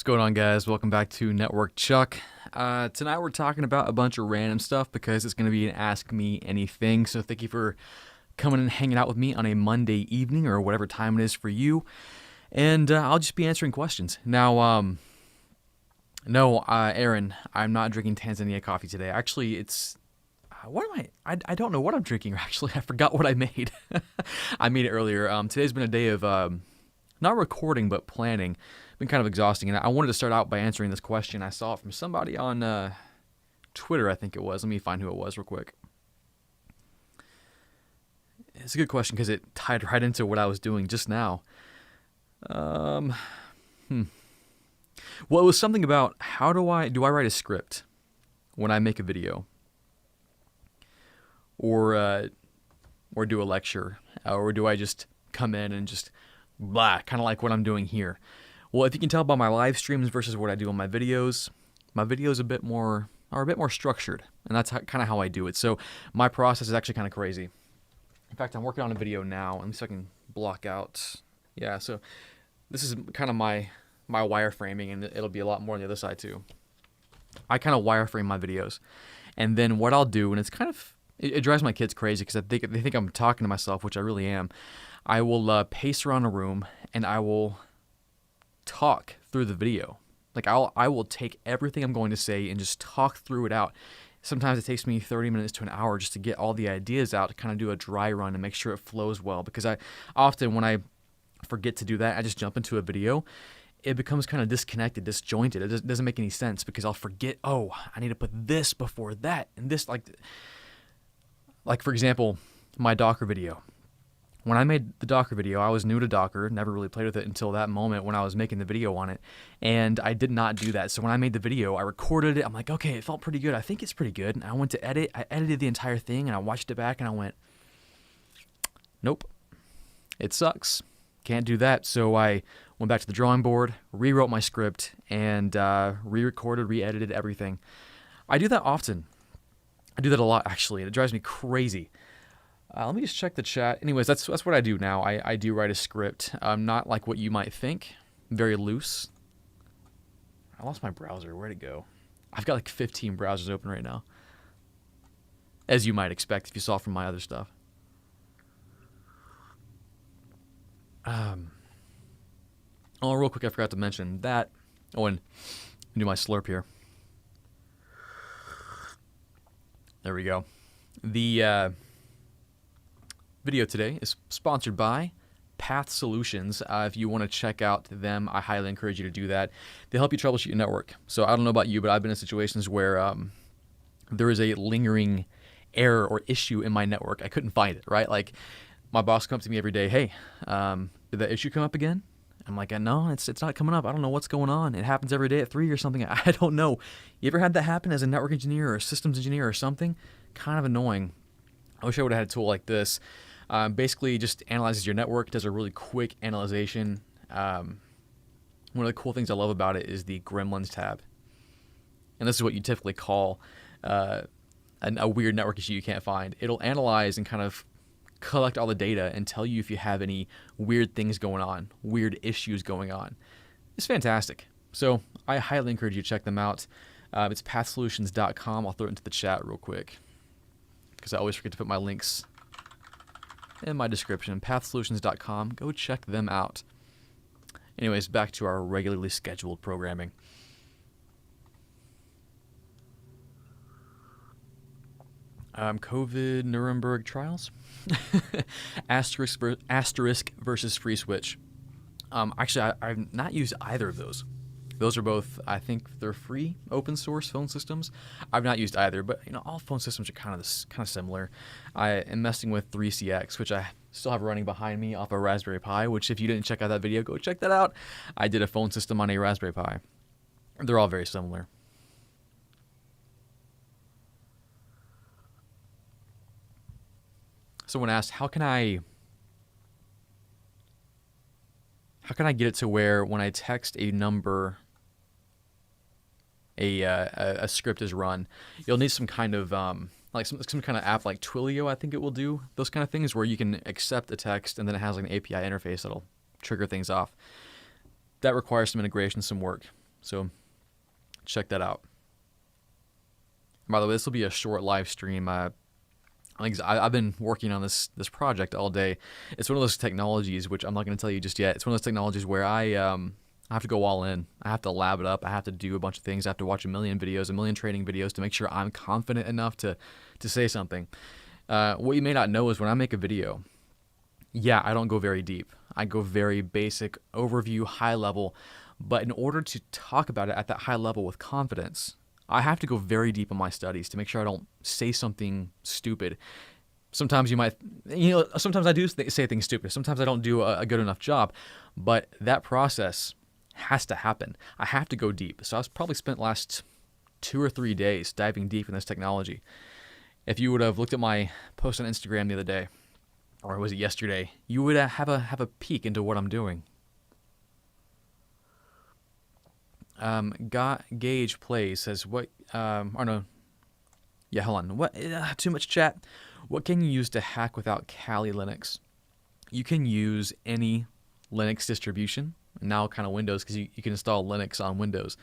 What's going on, guys? Welcome back to NetworkChuck. Tonight we're talking about a bunch of random stuff because it's going to be an Ask Me Anything. So thank you for coming and hanging out with me on a Monday evening or whatever time it is for you. And I'll just be answering questions. Now, no, Aaron, I'm not drinking Tanzania coffee today. Actually, it's... what am I don't know what I'm drinking, actually. I forgot what I made. I made it earlier. Today's been a day of not recording, but planning. Been kind of exhausting, and I wanted to start out by answering this question. I saw it from somebody on Twitter, I think it was. Let me find who it was real quick. It's a good question because it tied right into what I was doing just now. Well, it was something about how do I write a script when I make a video, or do a lecture, or do I just come in and just blah, kind of like what I'm doing here. Well, if you can tell by my live streams versus what I do on my videos are a bit more structured, and that's kind of how I do it. So my process is actually kind of crazy. In fact, I'm working on a video now. Let me see if I can block out. Yeah, so this is kind of my wireframing, and it'll be a lot more on the other side too. I kind of wireframe my videos, and then what I'll do, and it's kind of it drives my kids crazy because they think I'm talking to myself, which I really am. I will pace around a room, and I will talk through the video. Like I will take everything I'm going to say and just talk through it out. Sometimes it takes me 30 minutes to an hour just to get all the ideas out, to kind of do a dry run and make sure it flows well, because I often, when I forget to do that, I just jump into a video. It becomes kind of disconnected, disjointed. It doesn't make any sense because I'll forget, oh, I need to put this before that, and this, like for example, my Docker video. When I made the Docker video, I was new to Docker, never really played with it until that moment when I was making the video on it, and I did not do that. So when I made the video, I recorded it. I'm like, okay, it felt pretty good. I think it's pretty good. And I went to edit. I edited the entire thing, and I watched it back, and I went, nope, it sucks. Can't do that. So I went back to the drawing board, rewrote my script, and re-recorded, re-edited everything. I do that often. I do that a lot, actually, and it drives me crazy. Let me just check the chat. Anyways, that's what I do now. I do write a script. Not like what you might think. Very loose. I lost my browser. Where'd it go? I've got like 15 browsers open right now, as you might expect if you saw from my other stuff. Oh, real quick, I forgot to mention that. Oh, and do my slurp here. There we go. The video today is sponsored by Path Solutions. If you want to check out them, I highly encourage you to do that. They help you troubleshoot your network. So I don't know about you, but I've been in situations where there is a lingering error or issue in my network. I couldn't find it, right? Like my boss comes to me every day, hey, did that issue come up again? I'm like, no, it's not coming up. I don't know what's going on. It happens every day at 3 or something. I don't know. You ever had that happen as a network engineer or a systems engineer or something? Kind of annoying. I wish I would have had a tool like this. Basically just analyzes your network, does a really quick analyzation. One of the cool things I love about it is the Gremlins tab. And this is what you typically call a weird network issue you can't find. It'll analyze and kind of collect all the data and tell you if you have any weird things going on, weird issues going on. It's fantastic. So I highly encourage you to check them out. It's pathsolutions.com. I'll throw it into the chat real quick because I always forget to put my links in my description. Pathsolutions.com. Go check them out. Anyways, back to our regularly scheduled programming. COVID Nuremberg trials. Asterisk versus free switch. Actually, I've not used either of those. Those are both, I think they're free open source phone systems. I've not used either, but all phone systems are kind of similar. I am messing with 3CX, which I still have running behind me off a Raspberry Pi, which if you didn't check out that video, go check that out. I did a phone system on a Raspberry Pi. They're all very similar. Someone asked, how can I get it to where when I text a number, a script is run? You'll need some kind of like some kind of app like Twilio, I think it will do those kind of things where you can accept a text and then it has like an API interface that'll trigger things off. That requires some integration, some work. So check that out. By the way, this will be a short live stream. I've been working on this project all day. It's one of those technologies, which I'm not going to tell you just yet. It's one of those technologies where I have to go all in. I have to lab it up. I have to do a bunch of things. I have to watch a million videos, a million training videos to make sure I'm confident enough to say something. What you may not know is when I make a video, yeah, I don't go very deep. I go very basic, overview, high level. But in order to talk about it at that high level with confidence, I have to go very deep in my studies to make sure I don't say something stupid. Sometimes sometimes I do say things stupid. Sometimes I don't do a good enough job, but that process has to happen. I have to go deep. So I've probably spent last 2 or 3 days diving deep in this technology. If you would have looked at my post on Instagram the other day, or was it yesterday, you would have a peek into what I'm doing. Gauge Plays says, hold on. What? Too much chat. What can you use to hack without Kali Linux? You can use any Linux distribution, now kind of Windows, because you can install Linux on Windows.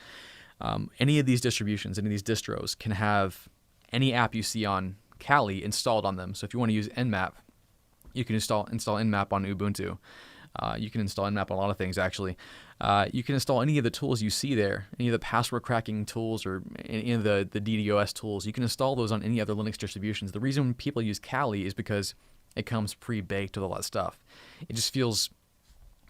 Any of these distributions, any of these distros can have any app you see on Kali installed on them. So if you want to use Nmap, you can install Nmap on Ubuntu. You can install Nmap on a lot of things, actually. You can install any of the tools you see there, any of the password cracking tools or any of the DDoS tools. You can install those on any other Linux distributions. The reason people use Kali is because it comes pre-baked with a lot of stuff. It just feels,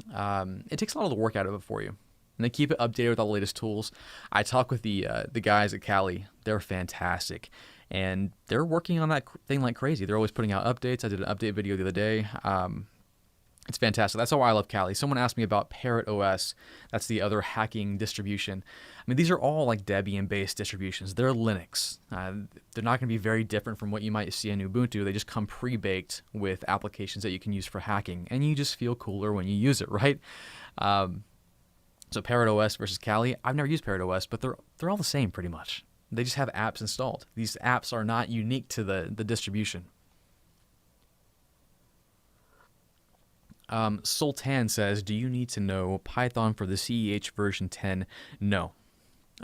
it takes a lot of the work out of it for you. And they keep it updated with all the latest tools. I talk with the guys at Kali. They're fantastic. And they're working on that thing like crazy. They're always putting out updates. I did an update video the other day. It's fantastic. That's why I love Kali. Someone asked me about Parrot OS. That's the other hacking distribution. I mean, these are all like Debian-based distributions. They're Linux. They're not going to be very different from what you might see in Ubuntu. They just come pre-baked with applications that you can use for hacking, and you just feel cooler when you use it, right? So Parrot OS versus Kali. I've never used Parrot OS, but they're all the same pretty much. They just have apps installed. These apps are not unique to the distribution. Sultan says, do you need to know Python for the CEH version 10? No.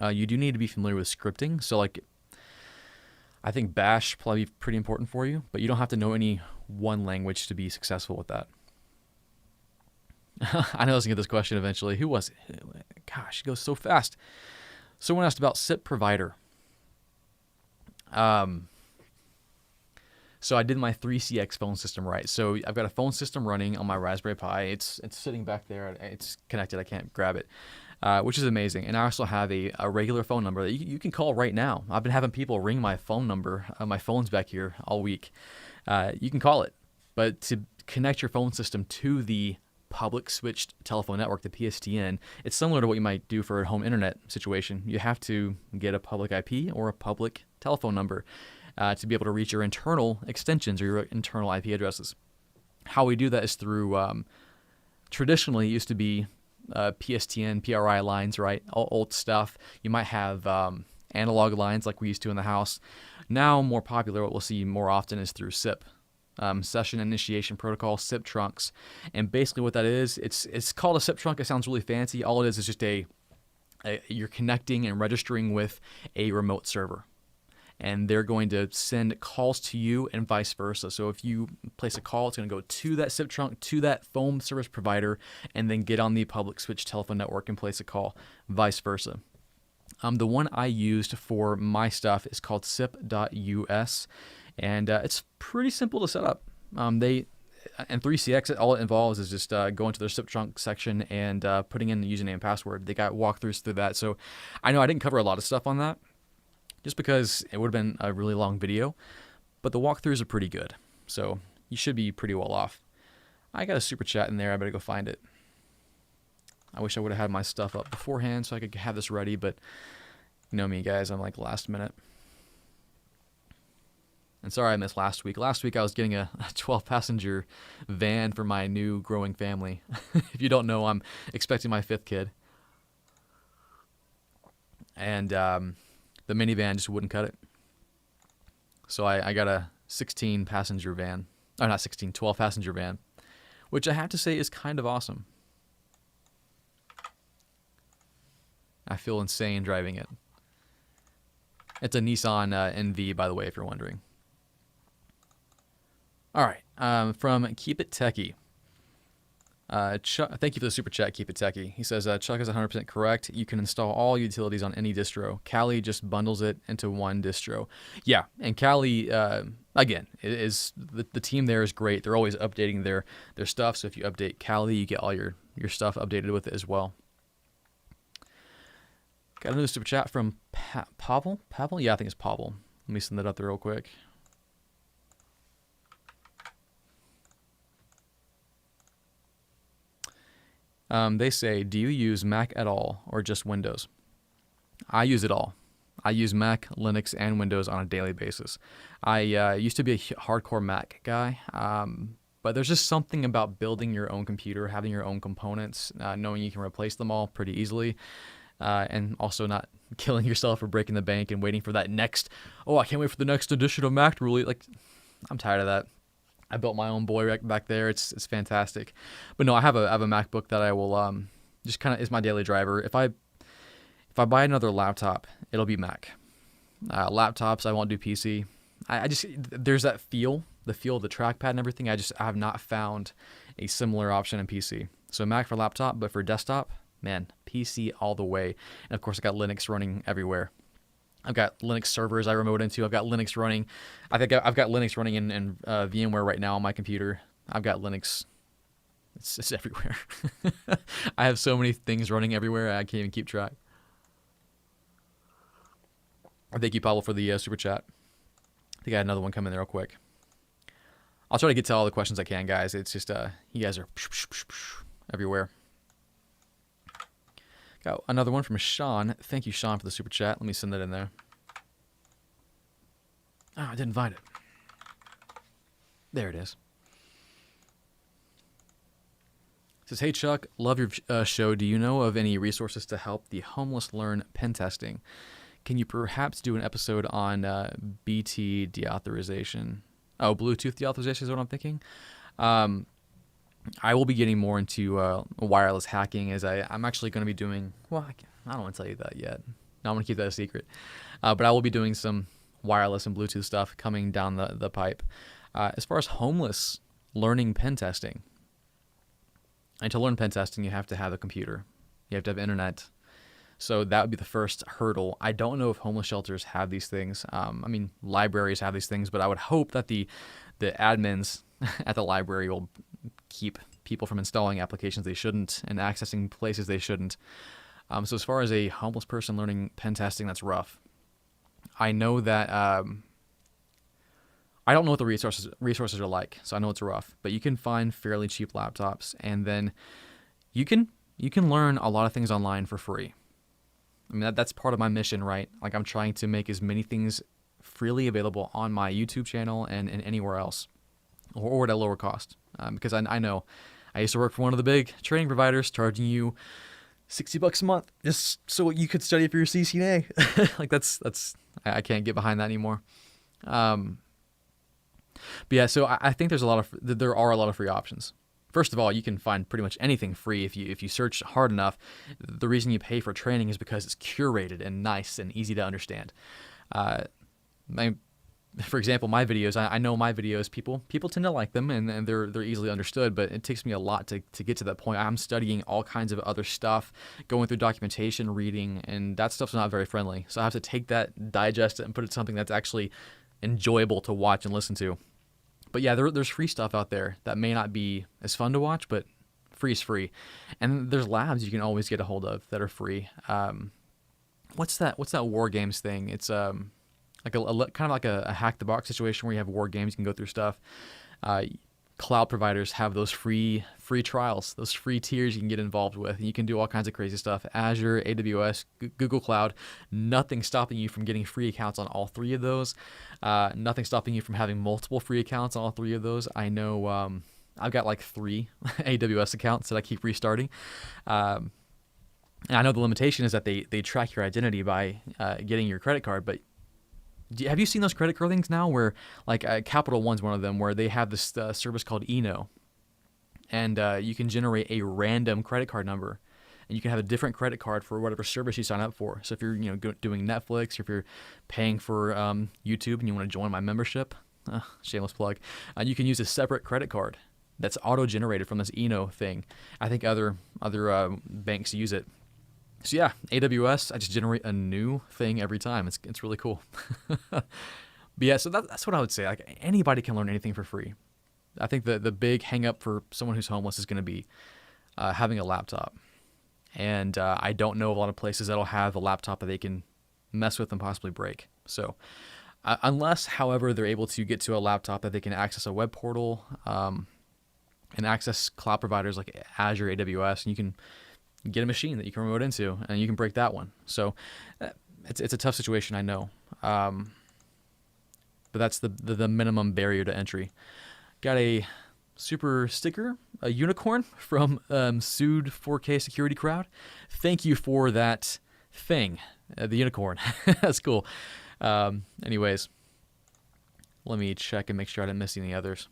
You do need to be familiar with scripting. So like, I think Bash probably be pretty important for you, but you don't have to know any one language to be successful with that. I know I was going to get this question eventually. Who was it? Gosh, it goes so fast. Someone asked about SIP provider. So I did my 3CX phone system right. So I've got a phone system running on my Raspberry Pi. It's sitting back there. It's connected. I can't grab it, which is amazing. And I also have a regular phone number that you can call right now. I've been having people ring my phone number. My phone's back here all week. You can call it. But to connect your phone system to the public switched telephone network, the PSTN, it's similar to what you might do for a home internet situation. You have to get a public IP or a public telephone number to be able to reach your internal extensions or your internal IP addresses. How we do that is through, traditionally it used to be PSTN, PRI lines, right? Old stuff. You might have analog lines like we used to in the house. Now more popular, what we'll see more often is through SIP. Session Initiation Protocol, SIP trunks. And basically what that is, it's called a SIP trunk. It sounds really fancy. All it is just you're connecting and registering with a remote server. And they're going to send calls to you and vice versa. So if you place a call, it's going to go to that SIP trunk, to that phone service provider, and then get on the public switch telephone network and place a call, vice versa. The one I used for my stuff is called sip.us, and it's pretty simple to set up. And 3CX, all it involves is just going to their SIP trunk section and putting in the username and password. They got walkthroughs through that. So I know I didn't cover a lot of stuff on that, just because it would have been a really long video, but the walkthroughs are pretty good. So you should be pretty well off. I got a super chat in there. I better go find it. I wish I would have had my stuff up beforehand so I could have this ready, but you know me, guys. I'm like last minute. And sorry I missed last week. Last week I was getting a 12-passenger van for my new growing family. If you don't know, I'm expecting my 5th kid. And the minivan just wouldn't cut it. So I got a 16-passenger van. Oh, not 16, 12-passenger van, which I have to say is kind of awesome. I feel insane driving it. It's a Nissan NV, by the way, if you're wondering. All right, from Keep It Techie. Chuck, thank you for the super chat, Keep It Techie. He says, Chuck is 100% correct. You can install all utilities on any distro. Kali just bundles it into one distro. Yeah, and Kali, again, is the team there is great. They're always updating their stuff. So if you update Kali, you get all your stuff updated with it as well. Got another super chat from Pavel? Pavel? Yeah, I think it's Pavel. Let me send that up there real quick. They say, do you use Mac at all or just Windows? I use it all. I use Mac, Linux, and Windows on a daily basis. I used to be a hardcore Mac guy, but there's just something about building your own computer, having your own components, knowing you can replace them all pretty easily, and also not killing yourself or breaking the bank and waiting for that next, oh, I can't wait for the next edition of Mac to release. Like, I'm tired of that. I built my own boy back there. It's fantastic. But no, I have a MacBook that I will just kind of is my daily driver. If I buy another laptop, it'll be Mac. Laptops, I won't do PC. I just there's that feel, the feel of the trackpad and everything. I have not found a similar option in PC. So Mac for laptop, but for desktop, man, PC all the way. And of course, I got Linux running everywhere. I've got Linux servers I remote into. I've got Linux running. I think I've got Linux running in VMware right now on my computer. I've got Linux. It's everywhere. I have so many things running everywhere. I can't even keep track. Thank you, Pavel, for the super chat. I think I had another one coming there real quick. I'll try to get to all the questions I can, guys. It's just you guys are everywhere. Got another one from Sean. Thank you, Sean, for the super chat. Let me send that in there. Oh, I didn't find it. There it is. It says, hey, Chuck, love your show. Do you know of any resources to help the homeless learn pen testing? Can you perhaps do an episode on BT deauthorization? Oh, Bluetooth deauthorization is what I'm thinking. I will be getting more into wireless hacking as I'm actually going to be doing, well, I don't want to tell you that yet. No, I'm going to keep that a secret. But I will be doing some wireless and Bluetooth stuff coming down the pipe. As far as homeless learning pen testing, and to learn pen testing, you have to have a computer. You have to have internet. So that would be the first hurdle. I don't know if homeless shelters have these things. I mean, libraries have these things, but I would hope that the admins at the library will keep people from installing applications they shouldn't and accessing places they shouldn't. So as far as a homeless person learning pen testing, that's rough. I know that I don't know what the resources are like, so I know it's rough. But you can find fairly cheap laptops, and then you can learn a lot of things online for free. I mean, that's part of my mission, right? Like, I'm trying to make as many things freely available on my YouTube channel and anywhere else, or at a lower cost. Because I know I used to work for one of the big training providers, charging you $60 a month just so you could study for your CCNA. Like, that's I can't get behind that anymore. But yeah, so I think there are a lot of free options. First of all, you can find pretty much anything free if you search hard enough. The reason you pay for training is because it's curated and nice and easy to understand. For example, my videos, I know my videos, people tend to like them and they're easily understood, but it takes me a lot to get to that point. I'm studying all kinds of other stuff, going through documentation, reading, and that stuff's not very friendly. So I have to take that, digest it, and put it to something that's actually enjoyable to watch and listen to. But yeah, there's free stuff out there that may not be as fun to watch, but free is free. And there's labs you can always get a hold of that are free. What's that war games thing? It's like kind of like a hack the box situation where you have war games, you can go through stuff. Cloud providers have those free trials, those free tiers you can get involved with, and you can do all kinds of crazy stuff. Azure, AWS, Google Cloud, nothing stopping you from getting free accounts on all three of those. Nothing stopping you from having multiple free accounts on all three of those. I know I've got like 3 AWS accounts that I keep restarting. And I know the limitation is that they track your identity by getting your credit card, but have you seen those credit card things now where, like, Capital One's one of them, where they have this service called Eno, and you can generate a random credit card number, and and you can have a different credit card for whatever service you sign up for. So if you're doing Netflix, or if you're paying for YouTube and you want to join my membership, shameless plug, you can use a separate credit card that's auto-generated from this Eno thing. I think other banks use it. So yeah, AWS, I just generate a new thing every time. It's really cool. But yeah, so that's what I would say. Like, anybody can learn anything for free. I think the big hang up for someone who's homeless is going to be having a laptop. And I don't know of a lot of places that'll have a laptop that they can mess with and possibly break. So unless, however, they're able to get to a laptop that they can access a web portal and access cloud providers like Azure, AWS, and you can get a machine that you can remote into, and you can break that one. So it's a tough situation, I know. But that's the minimum barrier to entry. Got a super sticker, a unicorn from Sued 4K Security Crowd. Thank you for that thing, the unicorn. That's cool. Anyways, let me check and make sure I didn't miss any others.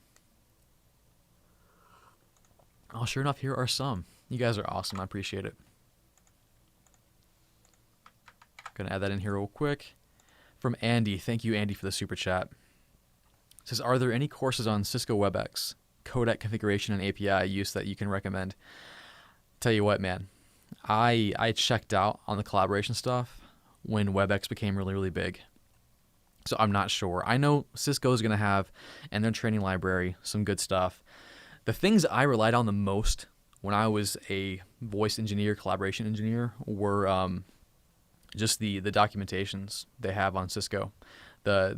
Oh, sure enough, here are some. You guys are awesome. I appreciate it. Gonna add that in here real quick. From Andy. Thank you, Andy, for the super chat. It says, are there any courses on Cisco WebEx, codec configuration, and API use that you can recommend? Tell you what, man. I checked out on the collaboration stuff when WebEx became really, really big. So I'm not sure. I know Cisco is going to have, in their training library, some good stuff. The things I relied on the most when I was a voice engineer, collaboration engineer, were just the documentations they have on Cisco, the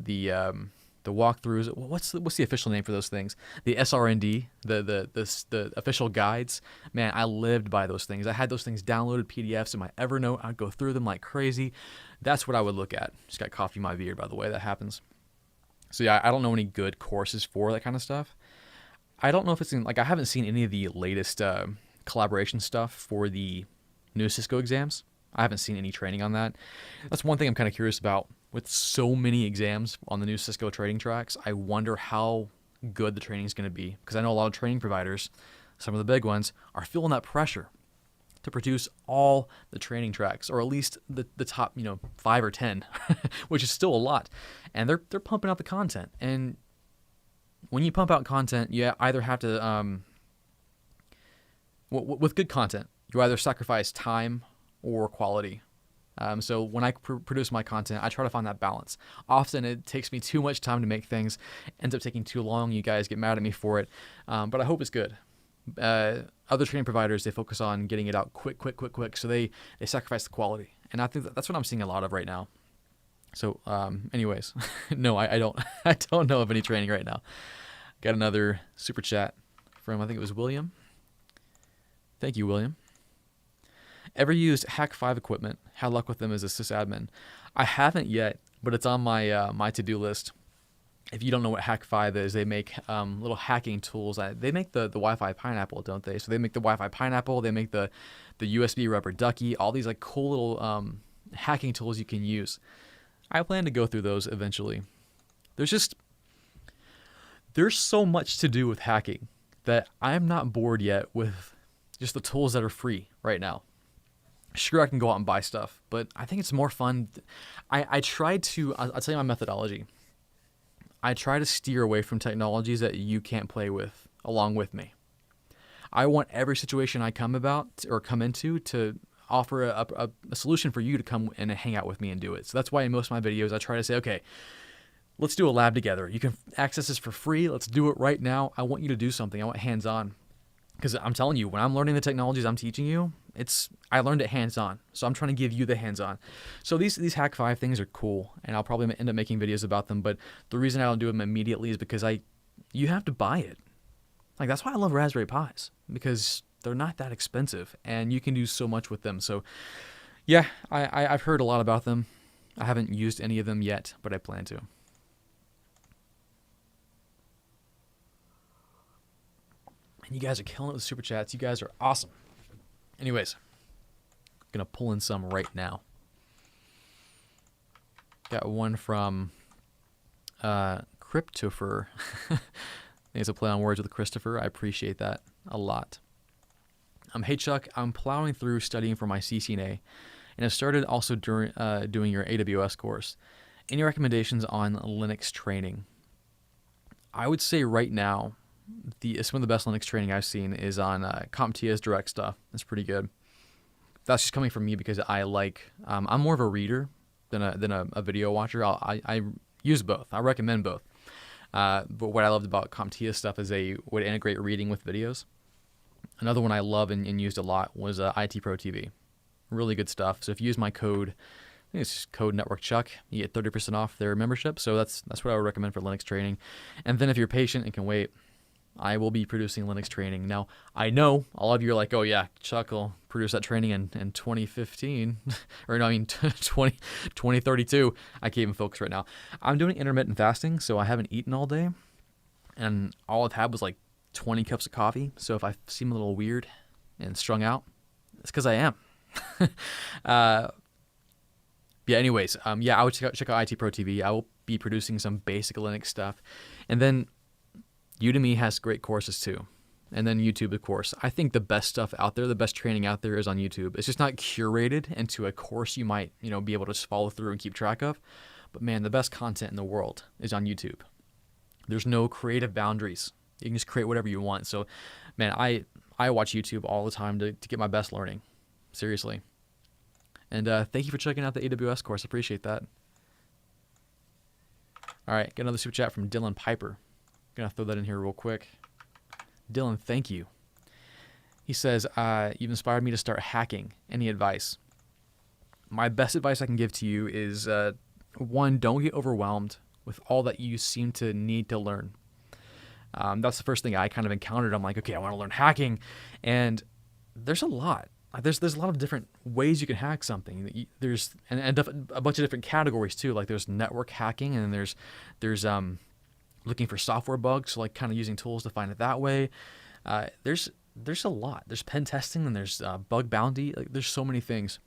walkthroughs. What's the official name for those things? The SRND, the official guides. Man, I lived by those things. I had those things downloaded PDFs in my Evernote. I'd go through them like crazy. That's what I would look at. Just got coffee in my beard, by the way. That happens. So yeah, I don't know any good courses for that kind of stuff. I don't know if it's I haven't seen any of the latest collaboration stuff for the new Cisco exams. I haven't seen any training on that. That's one thing I'm kind of curious about. With so many exams on the new Cisco training tracks, I wonder how good the training is going to be. Because I know a lot of training providers, some of the big ones, are feeling that pressure to produce all the training tracks, or at least the top 5 or 10, which is still a lot. And they're pumping out the content. And when you pump out content, you either have to, with good content, you either sacrifice time or quality. So when I produce my content, I try to find that balance. Often it takes me too much time to make things, ends up taking too long. You guys get mad at me for it, but I hope it's good. Other training providers, they focus on getting it out quick, so they sacrifice the quality. And I think that's what I'm seeing a lot of right now. So anyways, no, I don't know of any training right now. Got another super chat from, I think it was William. Thank you, William. Ever used Hack5 equipment? Had luck with them as a sysadmin? I haven't yet, but it's on my my to-do list. If you don't know what Hack5 is, they make little hacking tools. They make the Wi-Fi pineapple, don't they? So they make the Wi-Fi pineapple. They make the USB rubber ducky. All these cool little hacking tools you can use. I plan to go through those eventually. There's so much to do with hacking that I'm not bored yet with just the tools that are free right now. Sure, I can go out and buy stuff, but I think it's more fun. I try to, I'll tell you my methodology. I try to steer away from technologies that you can't play with along with me. I want every situation I come into to offer a solution for you to come and hang out with me and do it. So that's why in most of my videos, I try to say, okay, let's do a lab together. You can access this for free. Let's do it right now. I want you to do something. I want hands-on. Because I'm telling you, when I'm learning the technologies I'm teaching you, I learned it hands-on. So I'm trying to give you the hands-on. So these Hack5 things are cool, and I'll probably end up making videos about them. But the reason I don't do them immediately is because you have to buy it. That's why I love Raspberry Pis, because they're not that expensive, and you can do so much with them. So yeah, I've heard a lot about them. I haven't used any of them yet, but I plan to. And you guys are killing it with super chats. You guys are awesome. Anyways, I'm going to pull in some right now. Got one from Cryptopher. I think it's a play on words with Christopher. I appreciate that a lot. Hey Chuck, I'm plowing through studying for my CCNA, and have started also during doing your AWS course. Any recommendations on Linux training? I would say right now, some of the best Linux training I've seen is on CompTIA's direct stuff. It's pretty good. That's just coming from me because I like. I'm more of a reader than a video watcher. I use both. I recommend both. But what I loved about CompTIA stuff is they would integrate reading with videos. Another one I love and used a lot was IT Pro TV. Really good stuff. So if you use my code, I think it's just code NetworkChuck, you get 30% off their membership. So that's what I would recommend for Linux training. And then if you're patient and can wait, I will be producing Linux training. Now, I know all of you are like, oh yeah, Chuck will produce that training in 2015, or no, I mean 2032. I can't even focus right now. I'm doing intermittent fasting, so I haven't eaten all day, and all I've had was like 20 cups of coffee. So if I seem a little weird and strung out, it's because I am. Yeah, anyways, I would check out IT Pro TV. I will be producing some basic Linux stuff. And then Udemy has great courses too. And then YouTube, of course. I think the best stuff out there, the best training out there is on YouTube. It's just not curated into a course you might, be able to just follow through and keep track of. But man, the best content in the world is on YouTube. There's no creative boundaries. You can just create whatever you want. So, man, I watch YouTube all the time to get my best learning. Seriously. And thank you for checking out the AWS course. Appreciate that. All right, got another super chat from Dylan Piper. Gonna throw that in here real quick. Dylan, thank you. He says, you've inspired me to start hacking. Any advice? My best advice I can give to you is, one, don't get overwhelmed with all that you seem to need to learn. That's the first thing I kind of encountered. I'm like, okay, I want to learn hacking. And there's a lot. There's a lot of different ways you can hack something. There's and a bunch of different categories too. Like there's network hacking, and there's looking for software bugs, so like kind of using tools to find it that way. There's a lot. There's pen testing, and there's bug bounty. Like there's so many things.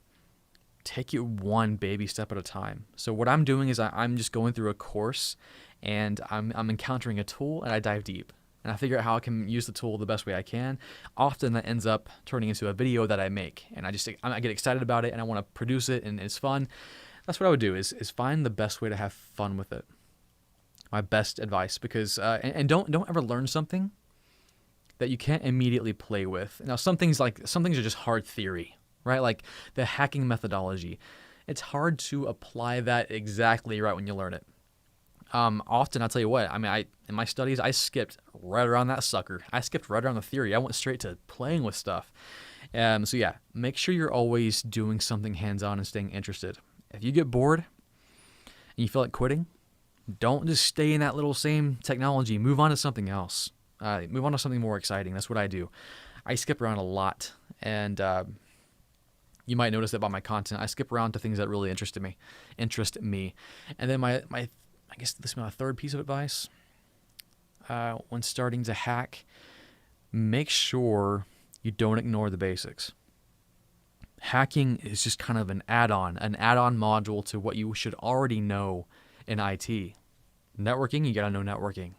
Take it one baby step at a time. So what I'm doing is I'm just going through a course, and I'm encountering a tool, and I dive deep. And I figure out how I can use the tool the best way I can. Often that ends up turning into a video that I make, and I get excited about it, and I want to produce it, and it's fun. That's what I would do is find the best way to have fun with it. My best advice, because and don't ever learn something that you can't immediately play with. Now some things are just hard theory, right? Like the hacking methodology. It's hard to apply that exactly right when you learn it. Often I'll tell you what, in my studies, I skipped right around that sucker. I skipped right around the theory. I went straight to playing with stuff. So yeah, make sure you're always doing something hands-on and staying interested. If you get bored and you feel like quitting, don't just stay in that little same technology. Move on to something else. Move on to something more exciting. That's what I do. I skip around a lot, and you might notice that by my content. I skip around to things that really interest me. And then I guess this is my third piece of advice. When starting to hack, make sure you don't ignore the basics. Hacking is just kind of an add-on module to what you should already know in IT. Networking, you gotta know networking.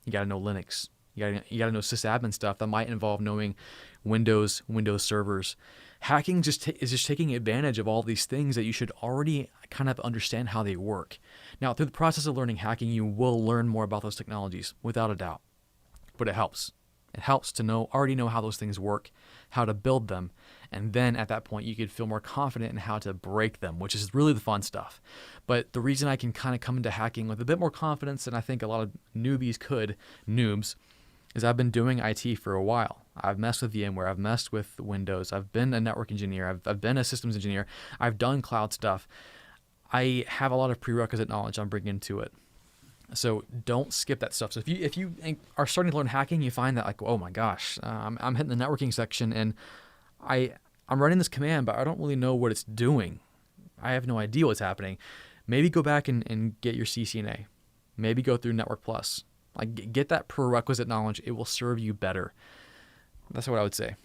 You gotta know Linux. You gotta know sysadmin stuff that might involve knowing Windows servers. Hacking is just taking advantage of all these things that you should already kind of understand how they work. Now, through the process of learning hacking, you will learn more about those technologies, without a doubt. But it helps. It helps to already know how those things work, how to build them, and then at that point you could feel more confident in how to break them, which is really the fun stuff. But the reason I can kind of come into hacking with a bit more confidence than I think a lot of noobs, is I've been doing IT for a while. I've messed with VMware, I've messed with Windows, I've been a network engineer, I've been a systems engineer, I've done cloud stuff. I have a lot of prerequisite knowledge I'm bringing to it. So don't skip that stuff. So if you are starting to learn hacking, you find that like, oh my gosh, I'm hitting the networking section and I'm running this command, but I don't really know what it's doing. I have no idea what's happening. Maybe go back and get your CCNA. Maybe go through Network Plus. Like get that prerequisite knowledge. It will serve you better. That's what I would say.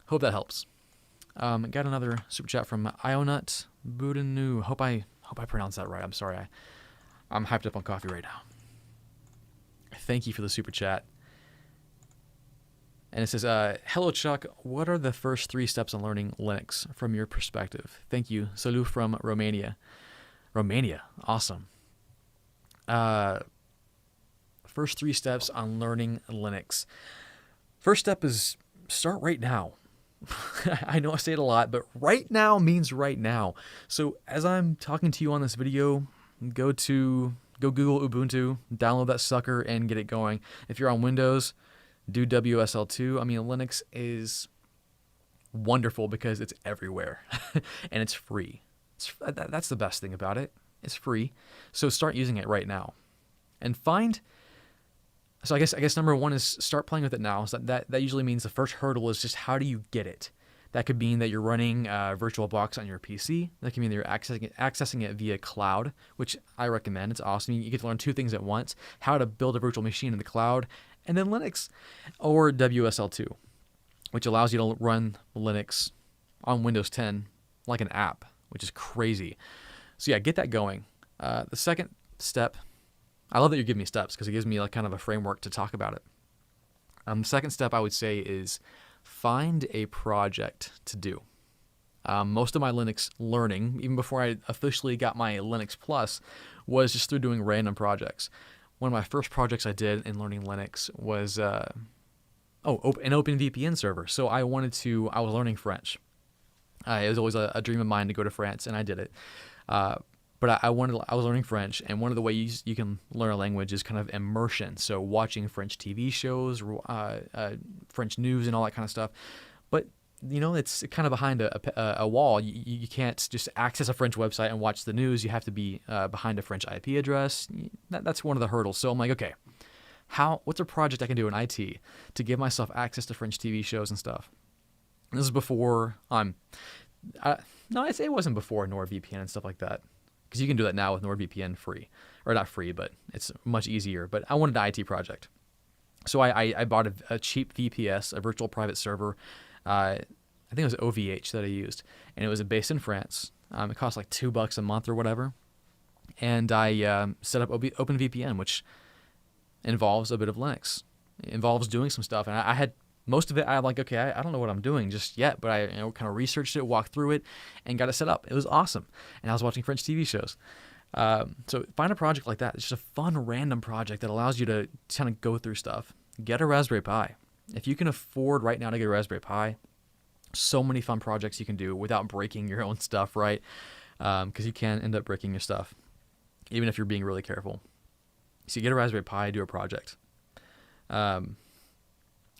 Hope that helps. Got another super chat from Ionut Budenu. Hope I pronounced that right. I'm sorry. I'm hyped up on coffee right now. Thank you for the super chat. And it says, hello, Chuck. What are the first 3 steps on learning Linux from your perspective? Thank you. Salut from Romania. Romania. Awesome. First 3 steps on learning Linux. First step is start right now. I know I say it a lot, but right now means right now. So as I'm talking to you on this video, go Google Ubuntu, download that sucker, and get it going. If you're on Windows, do WSL2. I mean, Linux is wonderful because it's everywhere and it's free. That's the best thing about it. It's free. So start using it right now. And so I guess number 1 is start playing with it now. So that usually means the first hurdle is just how do you get it? That could mean that you're running VirtualBox on your PC. That can mean that you're accessing it via cloud, which I recommend. It's awesome. You get to learn 2 things at once: how to build a virtual machine in the cloud, and then Linux, or WSL2, which allows you to run Linux on Windows 10 like an app, which is crazy. So yeah, get that going. The second step, I love that you're giving me steps because it gives me like kind of a framework to talk about it. The second step I would say is find a project to do. Most of my Linux learning, even before I officially got my Linux Plus, was just through doing random projects. One of my first projects I did in learning Linux was an OpenVPN server. So I was learning French. It was always a dream of mine to go to France, and I did it. But I was learning French, and one of the ways you can learn a language is kind of immersion. So watching French TV shows, French news, and all that kind of stuff. But it's kind of behind a wall. You can't just access a French website and watch the news. You have to be behind a French IP address. That's one of the hurdles. So I'm like, okay, what's a project I can do in IT to give myself access to French TV shows and stuff? And this is before no, I'd say it wasn't before NordVPN and stuff like that. Because you can do that now with NordVPN free. Or not free, but it's much easier. But I wanted an IT project. So I bought a cheap VPS, a virtual private server. I think it was OVH that I used. And it was based in France. It cost like $2 a month or whatever. And I set up OpenVPN, which involves a bit of Linux. It involves doing some stuff. And I had most of it, I'm like, okay, I don't know what I'm doing just yet, but I kind of researched it, walked through it, and got it set up. It was awesome. And I was watching French TV shows. So find a project like that. It's just a fun, random project that allows you to kind of go through stuff. Get a Raspberry Pi. If you can afford right now to get a Raspberry Pi, so many fun projects you can do without breaking your own stuff, right? Because you can end up breaking your stuff, even if you're being really careful. So you get a Raspberry Pi, do a project.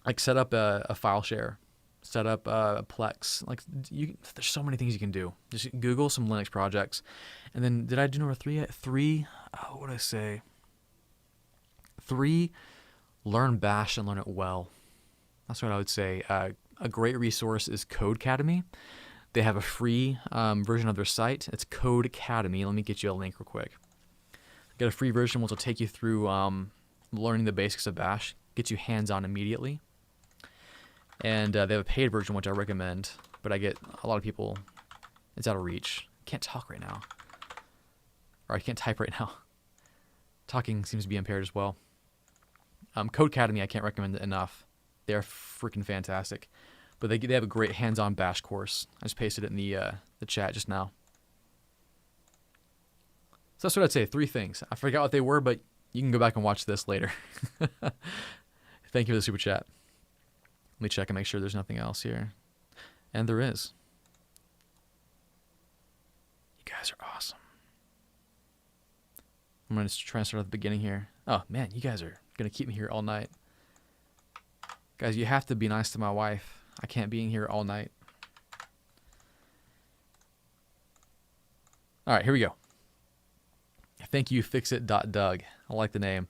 Like set up a file share, set up a Plex. Like there's so many things you can do. Just Google some Linux projects, and then did I do number 3 yet? 3. Oh, what did I say? 3. Learn Bash and learn it well. That's what I would say. A great resource is Codecademy. They have a free version of their site. It's Codecademy. Let me get you a link real quick. Get a free version which will take you through learning the basics of Bash. Get you hands-on immediately. And they have a paid version, which I recommend, but I get a lot of people, it's out of reach. Can't talk right now. Or I can't type right now. Talking seems to be impaired as well. Codecademy, I can't recommend it enough. They're freaking fantastic. But they have a great hands-on Bash course. I just pasted it in the chat just now. So that's what I'd say, 3 things. I forgot what they were, but you can go back and watch this later. Thank you for the super chat. Let me check and make sure there's nothing else here. And there is. You guys are awesome. I'm going to try and start at the beginning here. Oh, man, you guys are going to keep me here all night. Guys, you have to be nice to my wife. I can't be in here all night. All right, here we go. Thank you, Fixit.Doug. I like the name.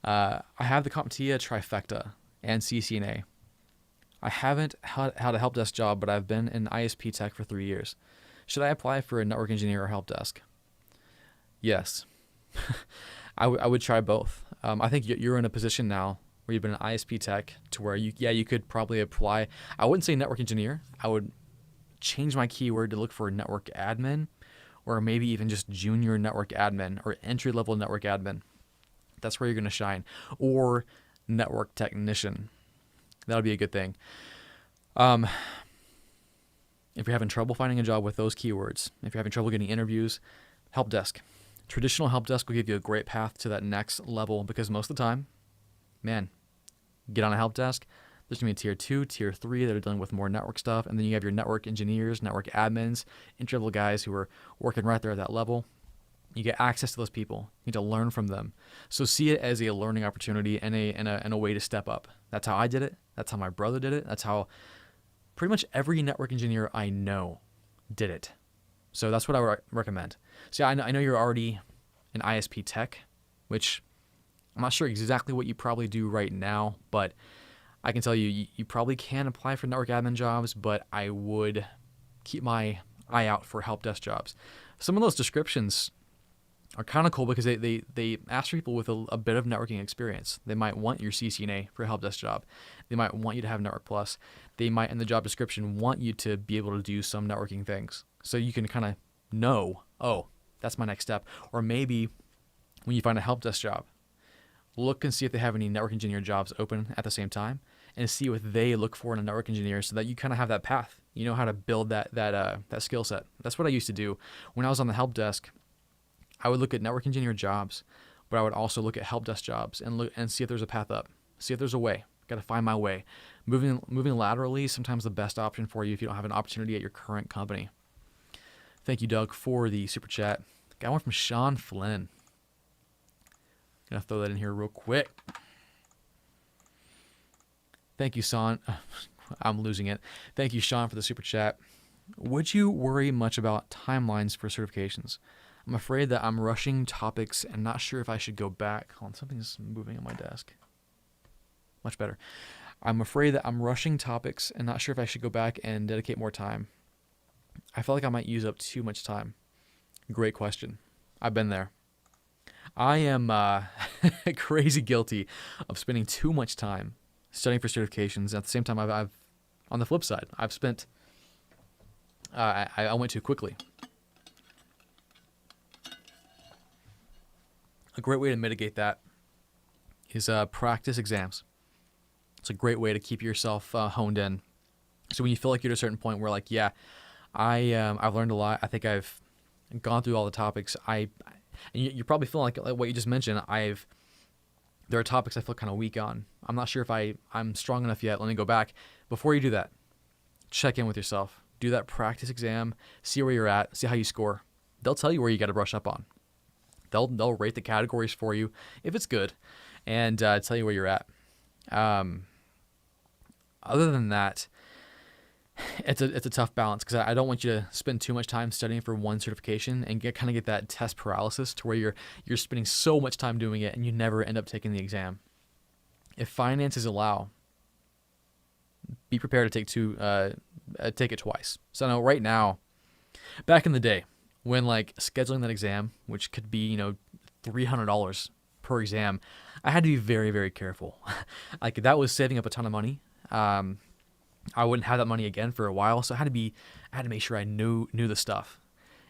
I have the CompTIA trifecta and CCNA. I haven't had a help desk job, but I've been in ISP tech for 3 years. Should I apply for a network engineer or help desk? Yes. I would try both. I think you're in a position now where you've been in ISP tech to where you could probably apply. I wouldn't say network engineer. I would change my keyword to look for network admin, or maybe even just junior network admin or entry-level network admin. That's where you're going to shine. Or network technician. That'll be a good thing. If you're having trouble finding a job with those keywords, if you're having trouble getting interviews, help desk. Traditional help desk will give you a great path to that next level, because most of the time, man, get on a help desk, there's going to be tier 2, tier 3 that are dealing with more network stuff, and then you have your network engineers, network admins, entry-level guys who are working right there at that level. You get access to those people. You need to learn from them. So see it as a learning opportunity and a way to step up. That's how I did it. That's how my brother did it. That's how pretty much every network engineer I know did it. So that's what I recommend. So I know you're already an ISP tech, which I'm not sure exactly what you probably do right now, but I can tell you probably can apply for network admin jobs, but I would keep my eye out for help desk jobs. Some of those descriptions are kind of cool because they ask for people with a bit of networking experience. They might want your CCNA for a help desk job. They might want you to have Network Plus. They might, in the job description, want you to be able to do some networking things. So you can kind of know, oh, that's my next step. Or maybe when you find a help desk job, look and see if they have any network engineer jobs open at the same time, and see what they look for in a network engineer, so that you kind of have that path. You know how to build that skill set. That's what I used to do when I was on the help desk. I would look at network engineer jobs, but I would also look at help desk jobs and look and see if there's a path up. See if there's a way. Got to find my way. Moving laterally is sometimes the best option for you if you don't have an opportunity at your current company. Thank you, Doug, for the super chat. Got one from Sean Flynn. Gonna throw that in here real quick. Thank you, Sean. I'm losing it. Thank you, Sean, for the super chat. Would you worry much about timelines for certifications? I'm afraid that I'm rushing topics and not sure if I should go back. Hold on, something's moving on my desk. Much better. I'm afraid that I'm rushing topics and not sure if I should go back and dedicate more time. I feel like I might use up too much time. Great question. I've been there. I am crazy guilty of spending too much time studying for certifications. At the same time, I've on the flip side, I've spent, I went too quickly. A great way to mitigate that is practice exams. It's a great way to keep yourself honed in. So when you feel like you're at a certain point where, like, yeah, I've learned a lot. I think I've gone through all the topics. And you're probably feeling like what you just mentioned. There are topics I feel kind of weak on. I'm not sure if I'm strong enough yet. Let me go back. Before you do that, check in with yourself. Do that practice exam. See where you're at. See how you score. They'll tell you where you got to brush up on. They'll rate the categories for you if it's good, and tell you where you're at. Other than that, it's a tough balance, because I don't want you to spend too much time studying for one certification and get that test paralysis to where you're spending so much time doing it and you never end up taking the exam. If finances allow, be prepared to take it twice. So now, right now, back in the day, when like scheduling that exam, which could be $300 per exam, I had to be very, very careful. Like, that was saving up a ton of money. I wouldn't have that money again for a while, so I had to make sure I knew the stuff.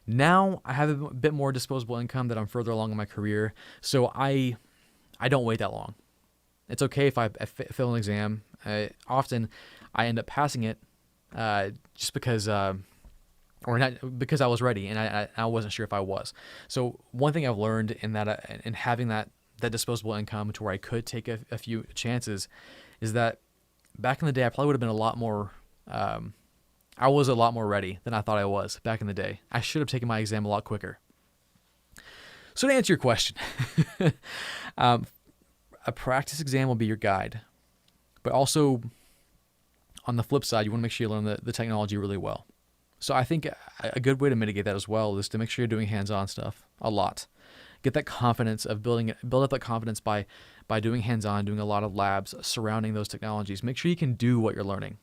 Now I have a bit more disposable income that I'm further along in my career, so I don't wait that long. It's okay if I fail an exam. Often I end up passing it just because or not because I was ready and I wasn't sure if I was. So one thing I've learned in that in having that disposable income to where I could take a few chances is that back in the day, I probably would have been a lot more, I was a lot more ready than I thought I was back in the day. I should have taken my exam a lot quicker. So to answer your question, a practice exam will be your guide, but also on the flip side, you want to make sure you learn the technology really well. So I think a good way to mitigate that as well is to make sure you're doing hands-on stuff a lot. Get that confidence of build up that confidence by doing hands-on, doing a lot of labs surrounding those technologies. Make sure you can do what you're learning.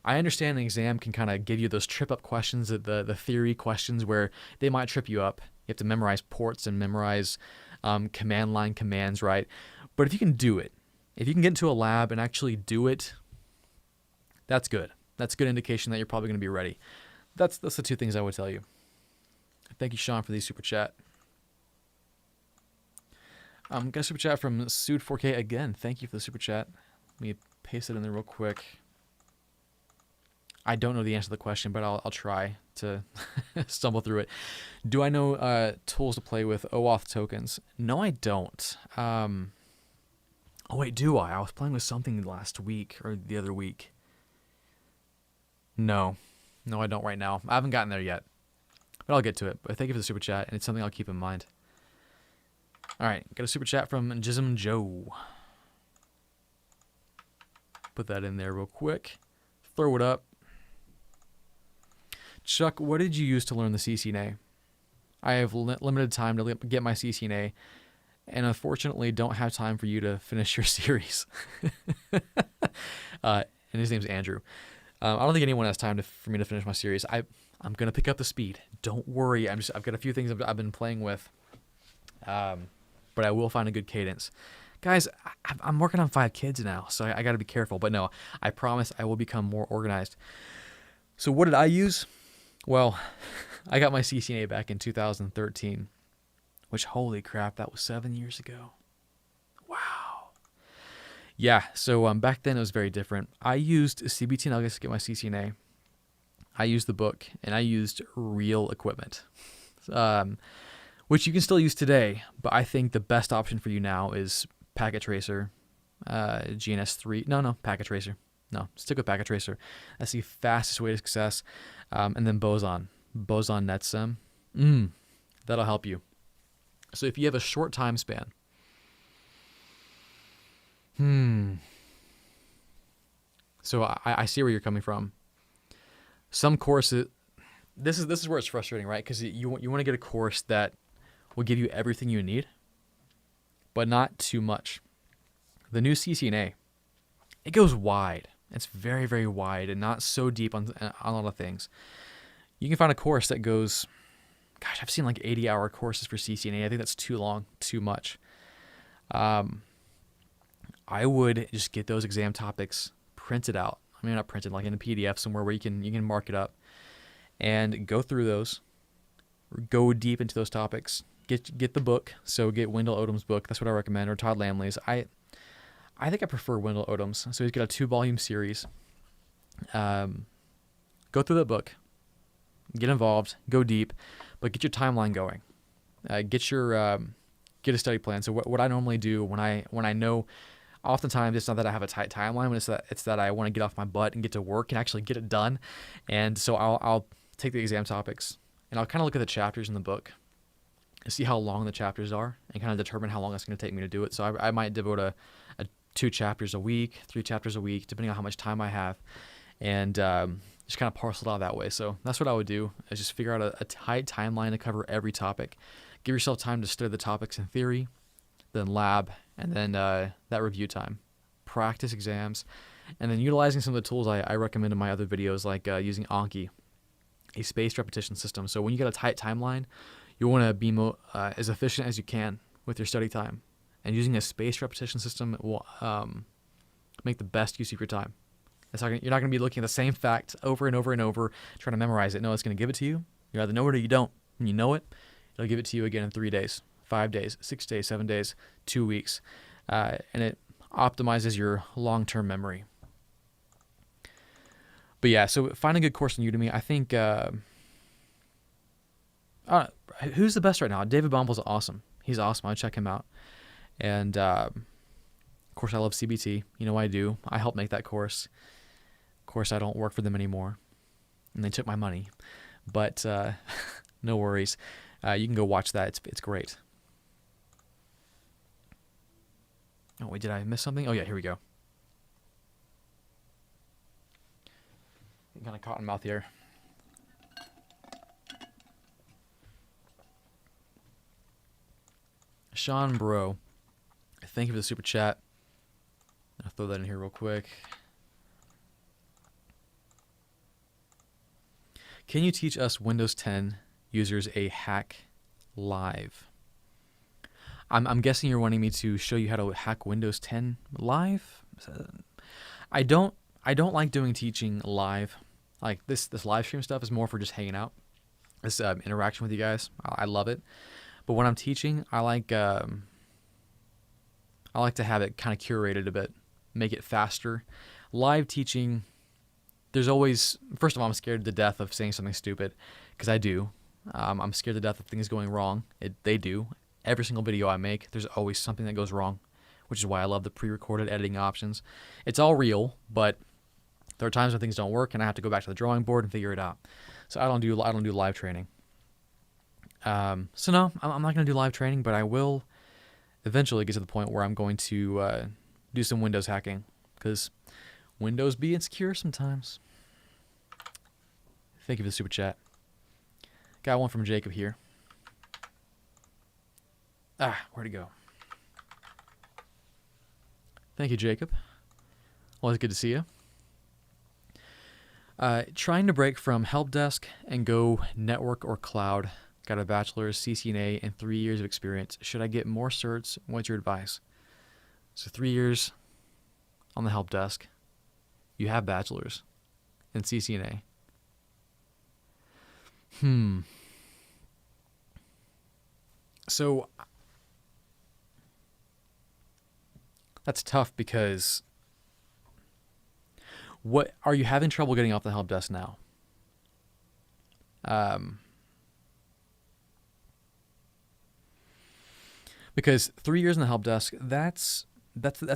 I understand an exam can kind of give you those trip-up questions, the theory questions where they might trip you up. You have to memorize ports and memorize command line commands, right? But if you can do it, if you can get into a lab and actually do it, that's good. That's a good indication that you're probably going to be ready. That's the two things I would tell you. Thank you, Sean, for the super chat. Got a super chat from Sued4K again. Thank you for the super chat. Let me paste it in there real quick. I don't know the answer to the question, but I'll try to stumble through it. Do I know tools to play with OAuth tokens? No, I don't. Oh wait, do I? I was playing with something last week or the other week. No, I don't right now. I haven't gotten there yet, but I'll get to it. But thank you for the super chat, and it's something I'll keep in mind. All right, got a super chat from Jism Joe. Put that in there real quick. Throw it up. Chuck, what did you use to learn the CCNA? I have limited time to get my CCNA, and unfortunately don't have time for you to finish your series. And his name's Andrew. I don't think anyone has time for me to finish my series. I'm gonna pick up the speed. Don't worry. I've got a few things I've been playing with, but I will find a good cadence. Guys, I'm working on 5 kids now, so I got to be careful. But no, I promise I will become more organized. So what did I use? Well, I got my CCNA back in 2013, which, holy crap, that was 7 years ago. Wow. Yeah, so back then it was very different. I used CBT Nuggets to get my CCNA. I used the book, and I used real equipment, which you can still use today, but I think the best option for you now is Packet Tracer, GNS3. No, Packet Tracer. No, stick with Packet Tracer. That's the fastest way to success. And then BOSON NetSim. That'll help you. So if you have a short time span, so I see where you're coming from. Some courses, this is where it's frustrating, right? Because you want to get a course that will give you everything you need, but not too much. The new CCNA, it goes wide. It's very, very wide and not so deep on a lot of things. You can find a course that goes, gosh, I've seen like 80-hour courses for CCNA. I think that's too long, too much. I would just get those exam topics printed out. I mean, not printed, like in a PDF somewhere where you can mark it up and go through those, go deep into those topics. Get the book. So get Wendell Odom's book. That's what I recommend, or Todd Lamley's. I think I prefer Wendell Odom's. So he's got a 2-volume series. Go through the book, get involved, go deep, but get your timeline going. Get a study plan. So what I normally do when I know, oftentimes it's not that I have a tight timeline, but it's that I want to get off my butt and get to work and actually get it done. And so I'll take the exam topics and I'll kind of look at the chapters in the book, see how long the chapters are, and kind of determine how long it's going to take me to do it. So I might devote a 2 chapters a week, 3 chapters a week, depending on how much time I have, and just kind of parcel it out that way. So that's what I would do, is just figure out a tight timeline to cover every topic. Give yourself time to study the topics in theory, then lab, and then that review time. Practice exams, and then utilizing some of the tools I recommend in my other videos, like using Anki, a spaced repetition system. So when you get a tight timeline, you want to be as efficient as you can with your study time. And using a spaced repetition system will make the best use of your time. You're not going to be looking at the same fact over and over and over, trying to memorize it. No, it's going to give it to you. You either know it or you don't. When you know it, it'll give it to you again in 3 days, 5 days, 6 days, 7 days, 2 weeks. And it optimizes your long-term memory. But yeah, so find a good course on Udemy. I think, who's the best right now? David Bomble's awesome. He's awesome. I'll check him out. And, of course, I love CBT. You know I do. I helped make that course. Of course, I don't work for them anymore. And they took my money. But no worries. You can go watch that. It's great. Oh, wait, did I miss something? Oh, yeah, here we go. I'm kind of cotton mouth here. Sean Bro, thank you for the super chat. I'll throw that in here real quick. Can you teach us Windows 10 users a hack live? I'm guessing you're wanting me to show you how to hack Windows 10 live. I don't like doing teaching live. Like this live stream stuff is more for just hanging out. This interaction with you guys, I love it. But when I'm teaching, I like to have it kind of curated a bit. make it faster. Live teaching, there's always, first of all, I'm scared to death of saying something stupid, because I do. I'm scared to death of things going wrong. They do. Every single video I make, there's always something that goes wrong, which is why I love the pre-recorded editing options. It's all real, but there are times when things don't work, and I have to go back to the drawing board and figure it out. So I don't do live training. So no, I'm not going to do live training, but I will eventually get to the point where I'm going to do some Windows hacking, because Windows be insecure sometimes. Thank you for the super chat. Got one from Jacob here. Where'd it go? Thank you, Jacob. Always good to see you. Trying to break from help desk and go network or cloud. Got a bachelor's, CCNA, and 3 years of experience. Should I get more certs? What's your advice? So 3 years on the help desk. You have bachelor's and CCNA. So that's tough, because what are you having trouble getting off the help desk now? Because 3 years in the help desk, that's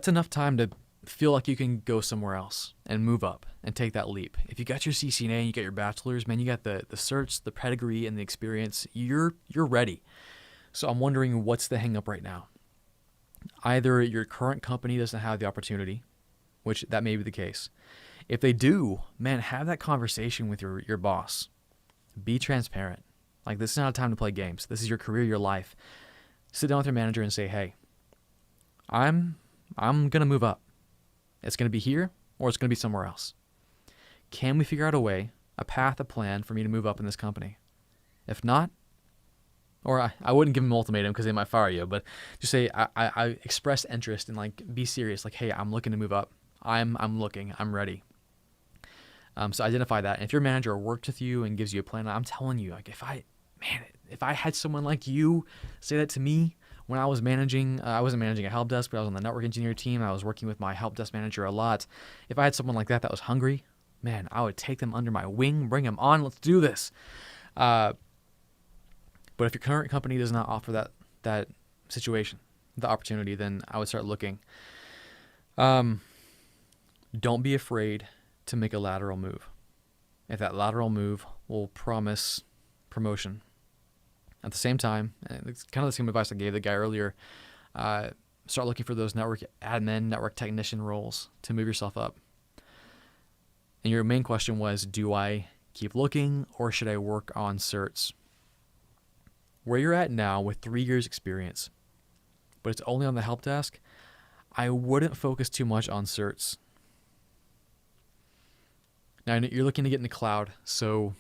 enough time to feel like you can go somewhere else and move up and take that leap. If you got your CCNA and you got your bachelor's, man, you got the certs, the pedigree, and the experience. You're ready. So I'm wondering, what's the hang up right now? Either your current company doesn't have the opportunity, which that may be the case. If they do, man, have that conversation with your boss. Be transparent. Like, this is not a time to play games. This is your career, your life. Sit down with your manager and say, hey, I'm going to move up. It's going to be here, or it's going to be somewhere else. Can we figure out a way, a path, a plan for me to move up in this company? If not, or I wouldn't give them an ultimatum, because they might fire you, but just say, I express interest, and like, be serious. Like, hey, I'm looking to move up. I'm looking. I'm ready. So identify that. And if your manager worked with you and gives you a plan, I'm telling you, like, if I had someone like you say that to me when I was managing, I wasn't managing a help desk, but I was on the network engineer team. I was working with my help desk manager a lot. If I had someone like that was hungry, man, I would take them under my wing, bring them on. Let's do this. But if your current company does not offer that situation, the opportunity, then I would start looking. Don't be afraid to make a lateral move. If that lateral move will promise promotion. At the same time, and it's kind of the same advice I gave the guy earlier, start looking for those network admin, network technician roles to move yourself up. And your main question was, do I keep looking, or should I work on certs? Where you're at now with 3 years experience, but it's only on the help desk, I wouldn't focus too much on certs. Now, you're looking to get in the cloud, so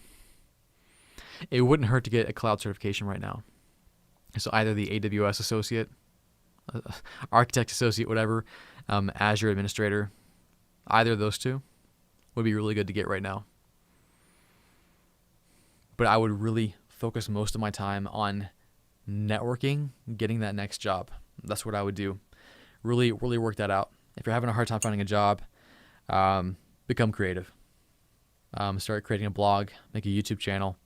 it wouldn't hurt to get a cloud certification right now. So either the AWS associate, architect associate, whatever, Azure administrator, either of those two would be really good to get right now. But I would really focus most of my time on networking, getting that next job. That's what I would do. Really, really work that out. If you're having a hard time finding a job, become creative. Start creating a blog, make a YouTube channel,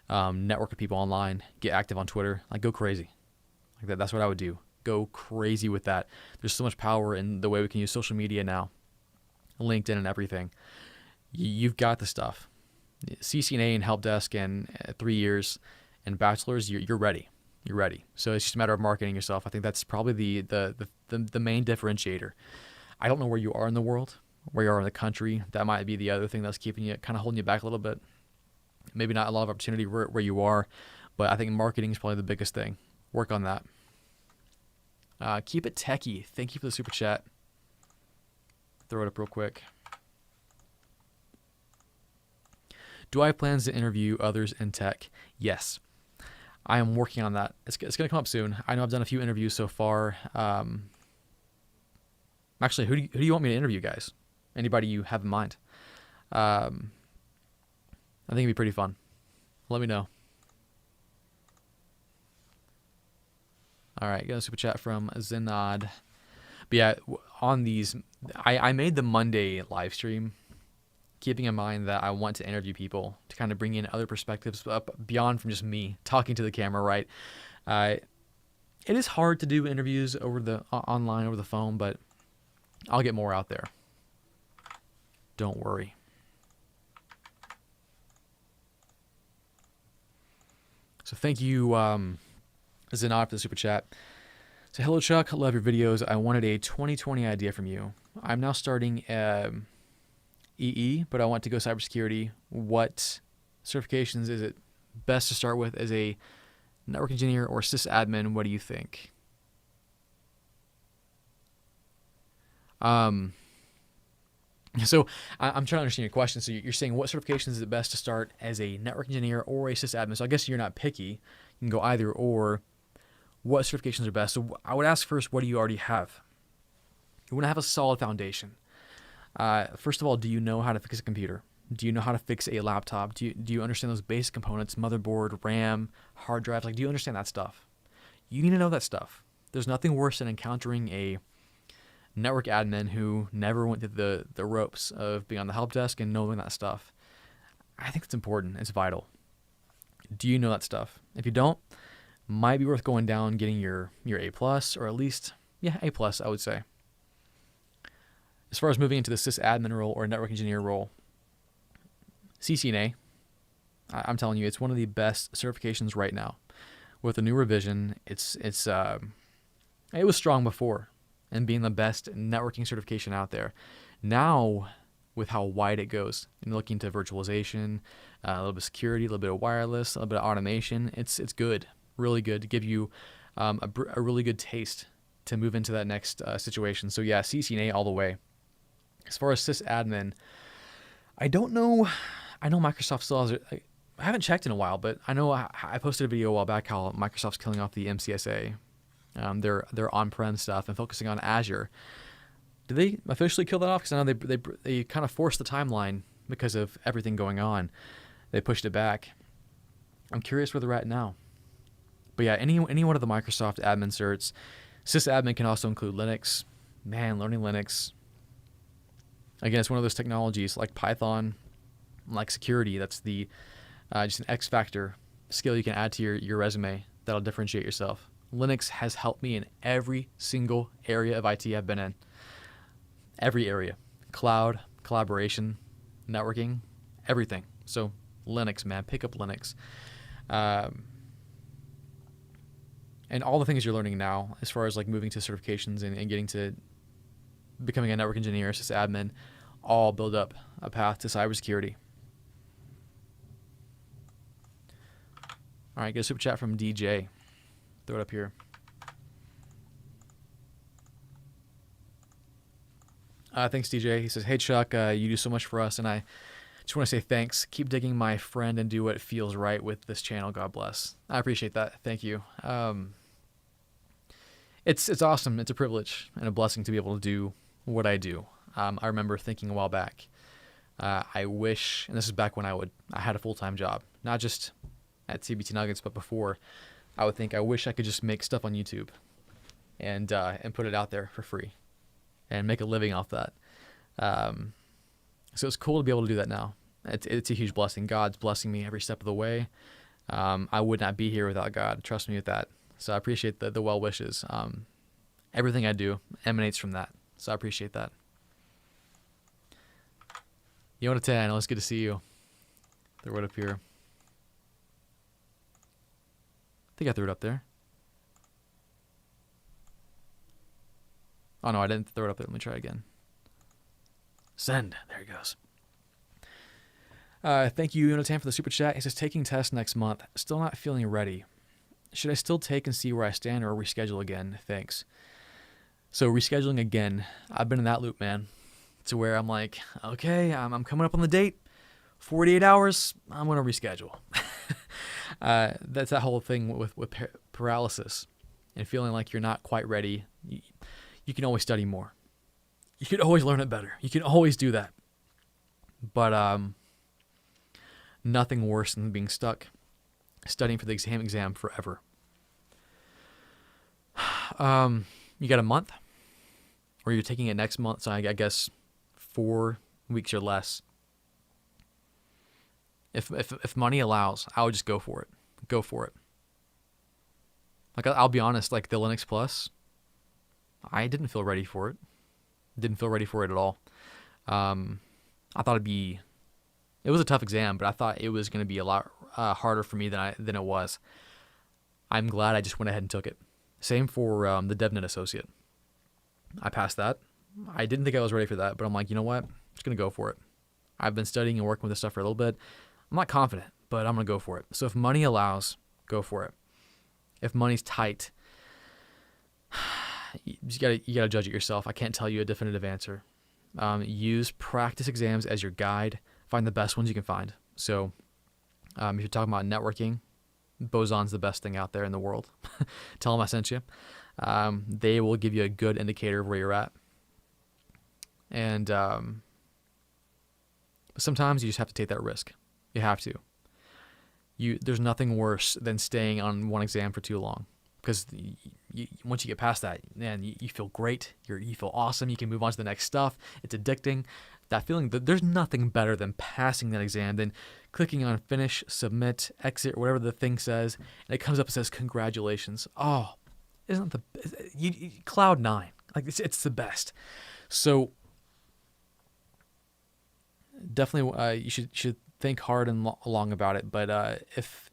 network with people online, get active on Twitter, like, go crazy. Like that. That's what I would do. Go crazy with that. There's so much power in the way we can use social media now, LinkedIn and everything. You've got the stuff. CCNA and help desk and 3 years and bachelor's, you're ready. You're ready. So it's just a matter of marketing yourself. I think that's probably the main differentiator. I don't know where you are in the world, where you are in the country. That might be the other thing that's keeping you, kind of holding you back a little bit. Maybe not a lot of opportunity where you are, but I think marketing is probably the biggest thing. Work on that. Keep it techie. Thank you for the super chat. Throw it up real quick. Do I have plans to interview others in tech? Yes. I am working on that. It's going to come up soon. I know I've done a few interviews so far. Actually, who do you want me to interview, guys? Anybody you have in mind? I think it'd be pretty fun. Let me know. All right, got a super chat from Zinad. But yeah, on these, I made the Monday live stream, keeping in mind that I want to interview people to kind of bring in other perspectives up beyond from just me talking to the camera, right? It is hard to do interviews over the online over the phone, but I'll get more out there. Don't worry. So thank you, Zanad, for the super chat. So hello, Chuck. Love your videos. I wanted a 2020 idea from you. I'm now starting EE, but I want to go cybersecurity. What certifications is it best to start with as a network engineer or sysadmin? What do you think? So I'm trying to understand your question. So you're saying what certifications is it best to start as a network engineer or a sysadmin? So I guess you're not picky. You can go either or. What certifications are best? So I would ask first, what do you already have? You want to have a solid foundation. First of all, do you know how to fix a computer? Do you know how to fix a laptop? Do you understand those basic components, motherboard, RAM, hard drives? Like, do you understand that stuff? You need to know that stuff. There's nothing worse than encountering a network admin who never went through the ropes of being on the help desk and knowing that stuff. I think it's important. It's vital. Do you know that stuff? If you don't, might be worth going down, getting your A+, or at least, yeah, A+, I would say. As far as moving into the sysadmin role or network engineer role, CCNA, I'm telling you, it's one of the best certifications right now. With the new revision, it was strong before, and being the best networking certification out there. Now, with how wide it goes, and looking to virtualization, a little bit of security, a little bit of wireless, a little bit of automation, it's good, really good to give you a really good taste to move into that next situation. So yeah, CCNA all the way. As far as sysadmin, I don't know. I know Microsoft still has it. I haven't checked in a while, but I know I posted a video a while back how Microsoft's killing off the MCSA, their on-prem stuff, and focusing on Azure. Did they officially kill that off? Because I know they kind of forced the timeline because of everything going on. They pushed it back. I'm curious where they're at now. But yeah, any one of the Microsoft admin certs. Sysadmin can also include Linux. Man, learning Linux. Again, it's one of those technologies like Python, like security. That's the just an X factor skill you can add to your resume that'll differentiate yourself. Linux has helped me in every single area of IT I've been in. Every area. Cloud, collaboration, networking, everything. So Linux, man, pick up Linux. And all the things you're learning now, as far as like moving to certifications and getting to becoming a network engineer, sysadmin, all build up a path to cybersecurity. All right, get a super chat from DJ. Throw it up here. Thanks, DJ. He says, hey, Chuck, you do so much for us, and I just want to say thanks. Keep digging, my friend, and do what feels right with this channel. God bless. I appreciate that. Thank you. It's awesome. It's a privilege and a blessing to be able to do what I do. I remember thinking a while back, I wish, and this is back when I had a full-time job, not just at CBT Nuggets, but before, I would think, I wish I could just make stuff on YouTube and put it out there for free and make a living off that. So it's cool to be able to do that now. It's a huge blessing. God's blessing me every step of the way. I would not be here without God. Trust me with that. So I appreciate the well wishes. Everything I do emanates from that. So I appreciate that. Yona 10, it's good to see you. Throw it up here. I think I threw it up there. Oh no, I didn't throw it up there. Let me try again. Send. There it goes. Thank you, Yonatan, for the super chat. He says, taking tests next month. Still not feeling ready. Should I still take and see where I stand or reschedule again? Thanks. So rescheduling again. I've been in that loop, man. To where I'm like, okay, I'm coming up on the date. 48 hours, I'm going to reschedule. That's that whole thing with paralysis and feeling like you're not quite ready. You can always study more. You can always learn it better. You can always do that. But nothing worse than being stuck studying for the exam forever. You got a month. or you're taking it next month, so I guess 4 weeks or less. If money allows, I would just go for it. Go for it. Like, I'll be honest, like the Linux Plus, I didn't feel ready for it. Didn't feel ready for it at all. I thought it was a tough exam, but I thought it was going to be a lot harder for me than it was. I'm glad I just went ahead and took it. Same for the DevNet Associate. I passed that. I didn't think I was ready for that, but I'm like, you know what? I'm just going to go for it. I've been studying and working with this stuff for a little bit. I'm not confident, but I'm going to go for it. So if money allows, go for it. If money's tight, you gotta judge it yourself. I can't tell you a definitive answer. Use practice exams as your guide. Find the best ones you can find. So if you're talking about networking, BOSON's the best thing out there in the world. Tell them I sent you. They will give you a good indicator of where you're at. And but sometimes you just have to take that risk. You have to. There's nothing worse than staying on one exam for too long, because once you get past that, man, you feel great. You feel awesome. You can move on to the next stuff. It's addicting. That feeling, there's nothing better than passing that exam than clicking on finish, submit, exit, or whatever the thing says, and it comes up and says congratulations. Oh, isn't cloud nine? Like it's the best. So definitely, you should think hard and long about it. But if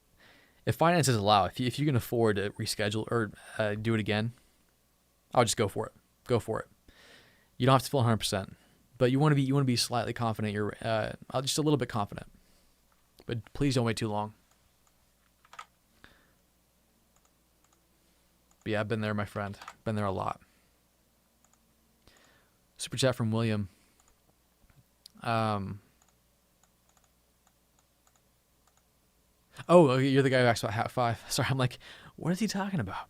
finances allow, if you can afford to reschedule or do it again, I would just go for it. Go for it. You don't have to feel 100%, but you want to be slightly confident. You're just a little bit confident. But please don't wait too long. But yeah, I've been there, my friend. Been there a lot. Super chat from William. Oh, you're the guy who asked about Hat 5. Sorry, I'm like, what is he talking about?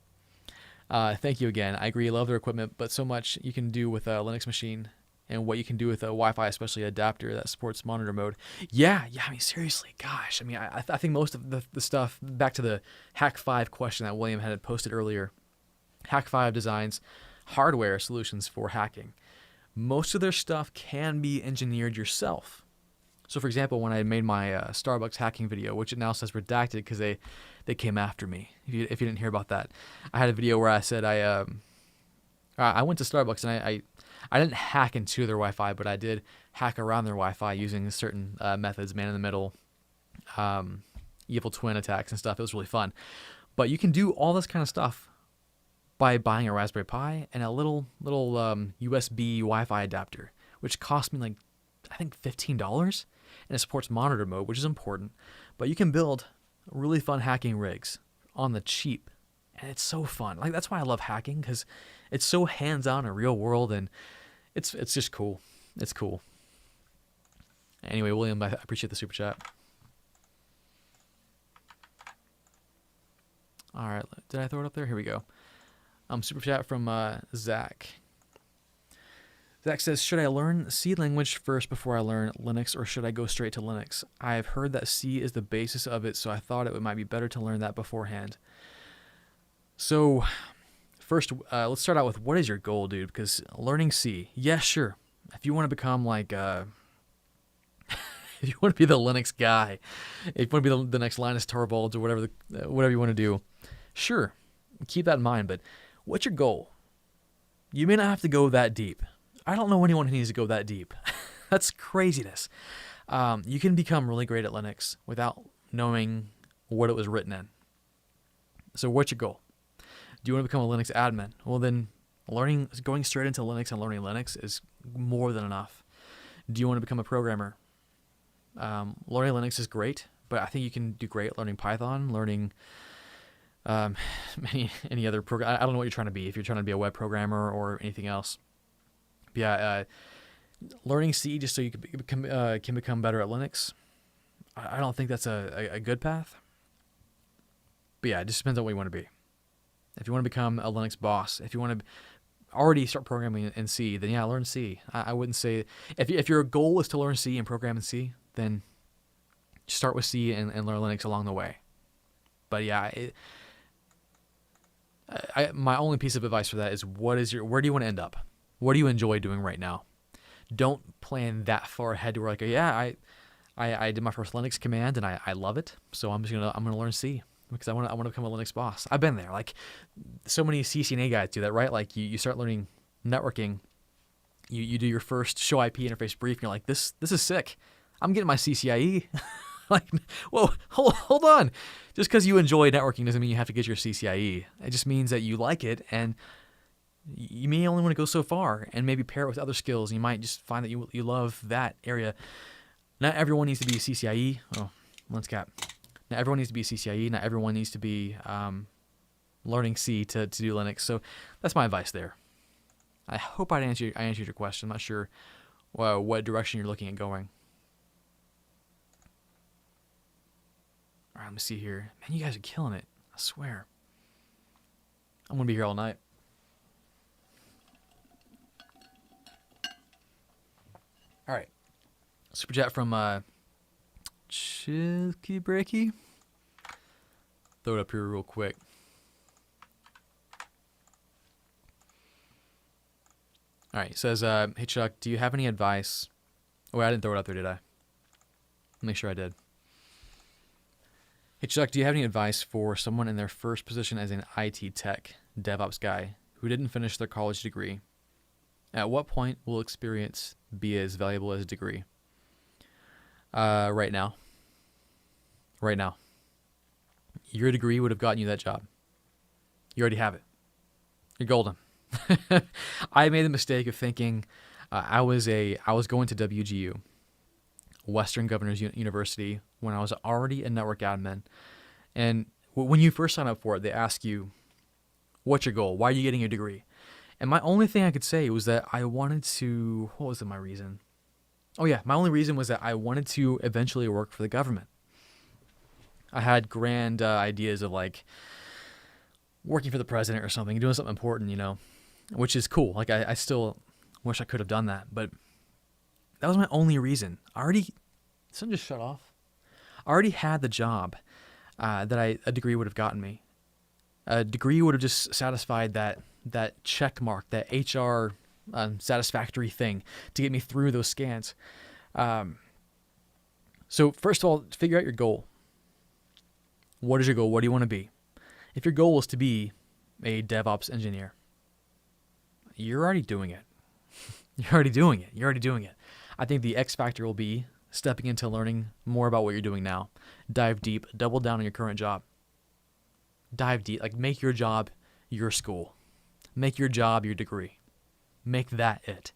Thank you again. I agree, love their equipment, but so much you can do with a Linux machine and what you can do with a Wi-Fi, especially adapter that supports monitor mode. Yeah, I mean, seriously, gosh. I mean, I think most of the stuff, back to the Hack 5 question that William had posted earlier, Hack 5 designs hardware solutions for hacking. Most of their stuff can be engineered yourself. So, for example, when I made my Starbucks hacking video, which it now says redacted because they came after me, if you didn't hear about that, I had a video where I said I went to Starbucks and I didn't hack into their Wi-Fi, but I did hack around their Wi-Fi using certain methods, man-in-the-middle, evil twin attacks and stuff. It was really fun. But you can do all this kind of stuff by buying a Raspberry Pi and a little USB Wi-Fi adapter, which cost me like, I think $15, and it supports monitor mode, which is important. But you can build really fun hacking rigs on the cheap, and it's so fun. Like, that's why I love hacking, because it's so hands-on and real world, and it's just cool. It's cool. Anyway, William, I appreciate the super chat. All right, did I throw it up there? Here we go. Super chat from Zach. Zach says, should I learn C language first before I learn Linux, or should I go straight to Linux? I've heard that C is the basis of it, so I thought it might be better to learn that beforehand. So, first, let's start out with, what is your goal, dude? Because learning C, yeah, sure. If you want to become like, if you want to be the Linux guy, if you want to be the next Linus Torvalds or whatever you want to do, sure, keep that in mind. But what's your goal? You may not have to go that deep. I don't know anyone who needs to go that deep. That's craziness. You can become really great at Linux without knowing what it was written in. So what's your goal? Do you want to become a Linux admin? Well, then going straight into Linux and learning Linux is more than enough. Do you want to become a programmer? Learning Linux is great, but I think you can do great at learning Python, learning any other program. I don't know what you're trying to be, if you're trying to be a web programmer or anything else. But yeah, learning C just so you can become better at Linux, I don't think that's a good path. But yeah, it just depends on what you want to be. If you want to become a Linux boss, if you want to already start programming in C, then yeah, learn C. I wouldn't say, if your goal is to learn C and program in C, then start with C and learn Linux along the way. But yeah, my only piece of advice for that is, where do you want to end up? What do you enjoy doing right now? Don't plan that far ahead to where like, yeah, I did my first Linux command and I love it, so I'm gonna learn C because I want to become a Linux boss. I've been there. Like so many CCNA guys do that, right? Like you start learning networking, you do your first show IP interface brief, and you're like, this is sick. I'm getting my CCIE. Like, whoa, hold on. Just because you enjoy networking doesn't mean you have to get your CCIE. It just means that you like it, and you may only want to go so far, and maybe pair it with other skills. And you might just find that you love that area. Not everyone needs to be a CCIE. Oh, let's cap. Not everyone needs to be a CCIE. Not everyone needs to be learning C to do Linux. So that's my advice there. I hope I answered your question. I'm not sure what direction you're looking at going. All right, let me see here. Man, you guys are killing it. I swear. I'm going to be here all night. All right. Super chat from Chisky Breaky. Throw it up here real quick. All right. It says, hey, Chuck, do you have any advice? Oh, wait, I didn't throw it up there, did I? Make sure I did. Hey, Chuck, do you have any advice for someone in their first position as an IT tech DevOps guy who didn't finish their college degree? At what point will experience be as valuable as a degree? Right now. Right now. Your degree would have gotten you that job. You already have it. You're golden. I made the mistake of thinking I was going to WGU, Western Governors University, when I was already a network admin. And when you first sign up for it, they ask you, what's your goal? Why are you getting your degree? And my only thing I could say was that I wanted to, what was my reason? Oh yeah, my only reason was that I wanted to eventually work for the government. I had grand ideas of like working for the president or something, doing something important, which is cool. Like I still wish I could have done that, but that was my only reason. Something just shut off. I already had the job that a degree would have gotten me. A degree would have just satisfied that check mark, that HR satisfactory thing to get me through those scans. So first of all, figure out your goal. What is your goal? What do you want to be? If your goal is to be a DevOps engineer, you're already doing it. You're already doing it. I think the X factor will be stepping into learning more about what you're doing now. Dive deep, double down on your current job. Dive deep, like make your job your school. Make your job your degree. Make that it.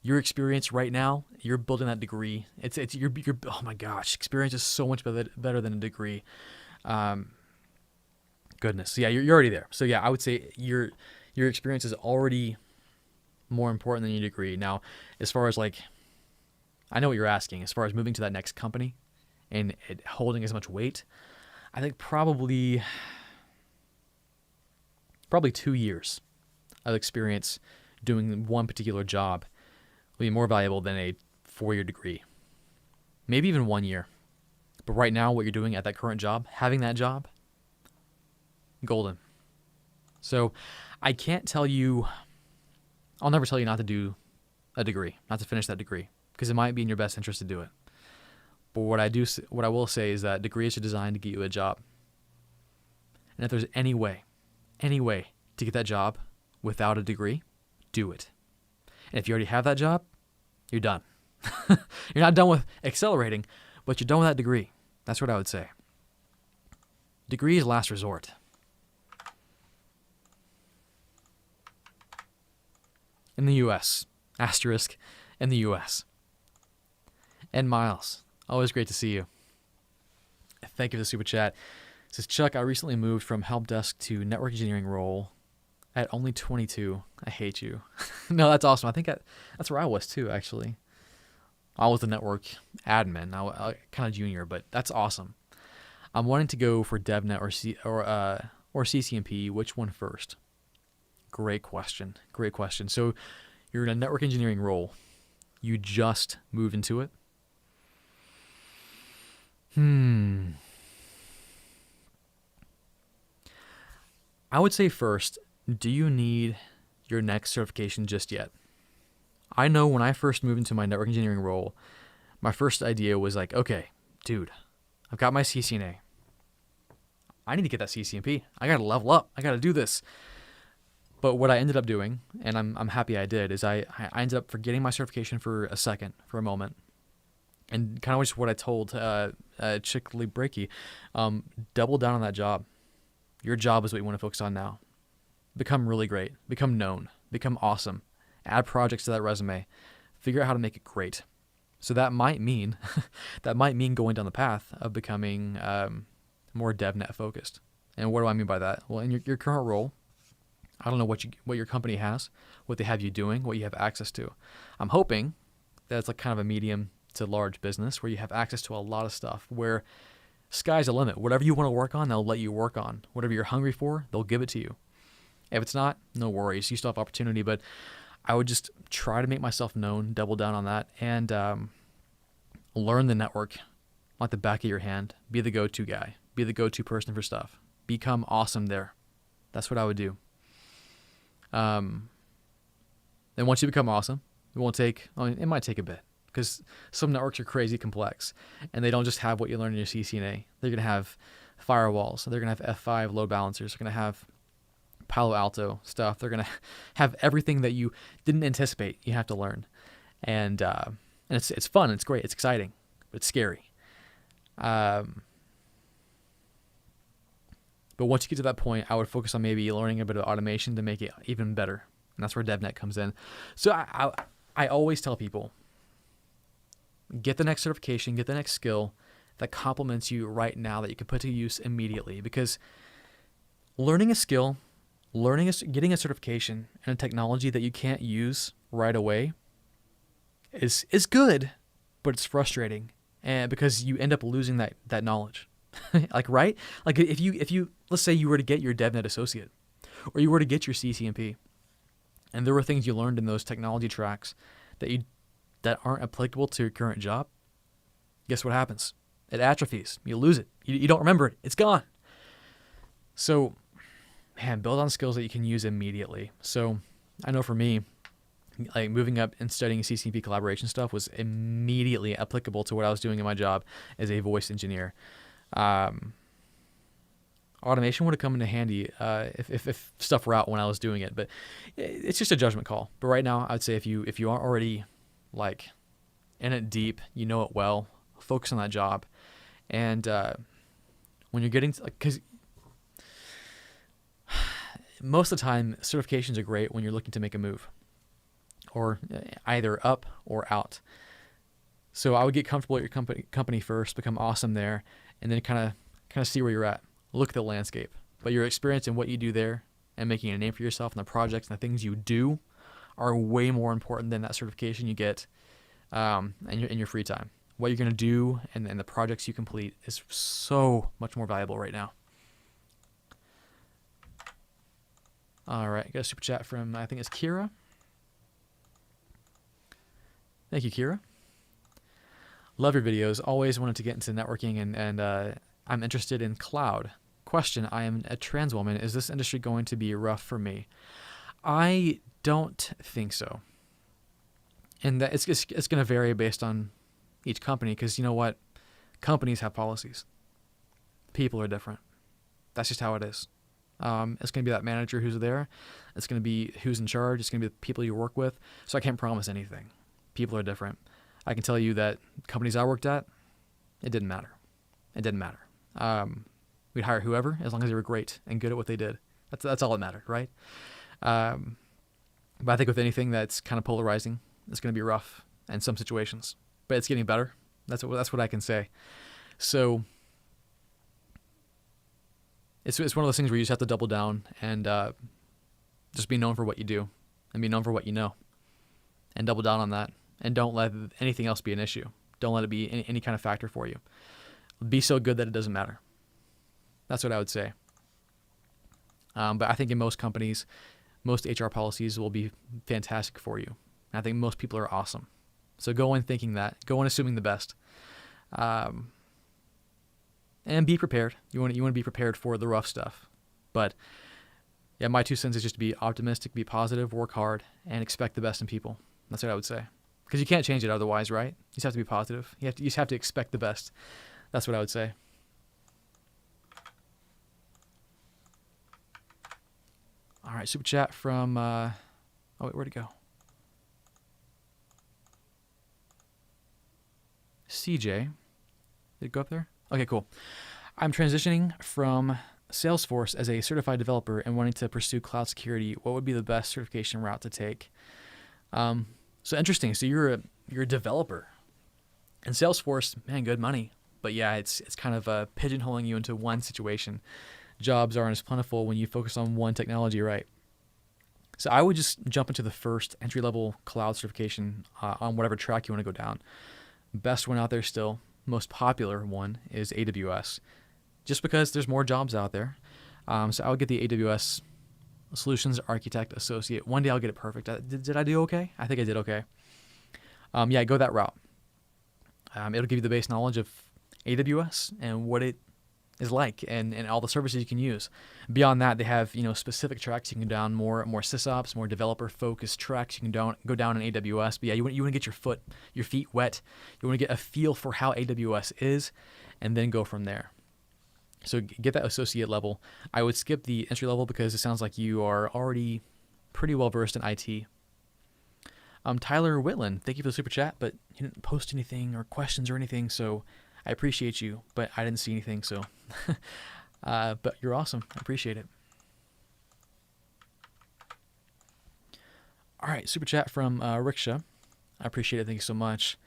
Your experience right now, you're building that degree. You're oh my gosh, experience is so much better than a degree. Goodness. So yeah, you're already there. So yeah, I would say your experience is already more important than your degree. Now, as far as like, I know what you're asking, as far as moving to that next company and it holding as much weight, I think probably 2 years of experience doing one particular job will be more valuable than a 4-year degree. Maybe even 1 year. But right now, what you're doing at that current job, having that job, golden. So I can't tell you, I'll never tell you not to do a degree, not to finish that degree, because it might be in your best interest to do it. But what I will say is that degrees are designed to get you a job. And if there's any way to get that job without a degree, do it. And if you already have that job, you're done. You're not done with accelerating, but you're done with that degree. That's what I would say. Degree is last resort. In the U.S. Asterisk. In the U.S. And Miles, always great to see you. Thank you for the super chat. It says, Chuck, I recently moved from help desk to network engineering role at only 22. I hate you. No, that's awesome. I think that's where I was too, actually. I was the network admin. I kind of junior, but that's awesome. I'm wanting to go for DevNet or CCNP. Which one first? Great question. So you're in a network engineering role. You just moved into it. I would say first, do you need your next certification just yet? I know when I first moved into my network engineering role, my first idea was like, okay, dude, I've got my CCNA. I need to get that CCNP. I got to level up. I got to do this. But what I ended up doing, and I'm happy I did, is I ended up forgetting my certification for a moment. And kind of just what I told Chickly Breaky, double down on that job. Your job is what you want to focus on now. Become really great. Become known. Become awesome. Add projects to that resume. Figure out how to make it great. So that might mean going down the path of becoming more DevNet focused. And what do I mean by that? Well, in your current role, I don't know what your company has, what they have you doing, what you have access to. I'm hoping that it's like kind of a medium to large business where you have access to a lot of stuff, where sky's the limit. Whatever you want to work on, they'll let you work on. Whatever you're hungry for, they'll give it to you. If it's not, no worries. You still have opportunity, but I would just try to make myself known, double down on that, and learn the network like the back of your hand. Be the go-to guy. Be the go-to person for stuff. Become awesome there. That's what I would do. Then once you become awesome, it might take a bit, because some networks are crazy complex, and they don't just have what you learn in your CCNA. They're going to have firewalls. They're going to have F5 load balancers. They're going to have Palo Alto stuff. They're going to have everything that you didn't anticipate you have to learn. And it's fun. It's great. It's exciting, but it's scary. But once you get to that point, I would focus on maybe learning a bit of automation to make it even better. And that's where DevNet comes in. So I always tell people, get the next certification, get the next skill that complements you right now that you can put to use immediately. Because learning a skill, getting a certification and a technology that you can't use right away is good, but it's frustrating, and because you end up losing that knowledge. Like, right? Like if you let's say you were to get your DevNet associate, or you were to get your CCNP, and there were things you learned in those technology tracks that aren't applicable to your current job, guess what happens? It atrophies. You lose it. You don't remember it. It's gone. So, man, build on skills that you can use immediately. So I know for me, like moving up and studying CCNP collaboration stuff was immediately applicable to what I was doing in my job as a voice engineer. Automation would have come into handy if stuff were out when I was doing it, but it's just a judgment call. But right now, I'd say if you aren't already like in it deep, you know it well, focus on that job. And when you're getting to, because most of the time certifications are great when you're looking to make a move, or either up or out. So I would get comfortable at your company first, become awesome there, and then kind of see where you're at. Look at the landscape. But your experience in what you do there and making a name for yourself and the projects and the things you do are way more important than that certification you get in your free time. What you're going to do and the projects you complete is so much more valuable right now. All right, got a super chat from, I think it's Kira. Thank you, Kira. Love your videos. Always wanted to get into networking, and I'm interested in cloud. Question, I am a trans woman. Is this industry going to be rough for me? I don't think so. And that it's going to vary based on each company, because you know what? Companies have policies. People are different. That's just how it is. It's going to be that manager who's there. It's going to be who's in charge. It's going to be the people you work with. So I can't promise anything. People are different. I can tell you that companies I worked at, it didn't matter. It didn't matter. We'd hire whoever as long as they were great and good at what they did. That's all that mattered, right? But I think with anything that's kind of polarizing, it's going to be rough in some situations. But it's getting better. That's what I can say. So it's one of those things where you just have to double down and just be known for what you do and be known for what you know, and double down on that. And don't let anything else be an issue. Don't let it be any kind of factor for you. Be so good that it doesn't matter. That's what I would say. But I think in most companies, most HR policies will be fantastic for you. I think most people are awesome. So go in thinking that. Go in assuming the best. And be prepared. You want to be prepared for the rough stuff. But yeah, my 2 cents is just to be optimistic, be positive, work hard, and expect the best in people. That's what I would say. Because you can't change it otherwise, right? You just have to be positive. You just have to expect the best. That's what I would say. All right, super chat from, oh wait, where'd it go? CJ. Did it go up there? Okay, cool. I'm transitioning from Salesforce as a certified developer and wanting to pursue cloud security. What would be the best certification route to take? So interesting. So you're a developer, and Salesforce, man, good money. But yeah, it's kind of pigeonholing you into one situation. Jobs aren't as plentiful when you focus on one technology, right? So I would just jump into the first entry-level cloud certification on whatever track you want to go down. Best one out there still, most popular one is AWS, just because there's more jobs out there. So I would get the AWS Solutions Architect Associate. One day I'll get it perfect. Did I do okay? I think I did okay. Yeah, go that route. It'll give you the base knowledge of AWS and what it is like, and all the services you can use. Beyond that, they have specific tracks you can go down, more sysops, more developer focused tracks you can go down in AWS. But yeah, you want to get your feet wet. You want to get a feel for how AWS is, and then go from there. So get that associate level. I would skip the entry level because it sounds like you are already pretty well versed in IT. Tyler Whitland, thank you for the super chat, but you didn't post anything or questions or anything, so I appreciate you, but I didn't see anything, so but you're awesome. I appreciate it. All right, super chat from Riksha. I appreciate it. Thank you so much.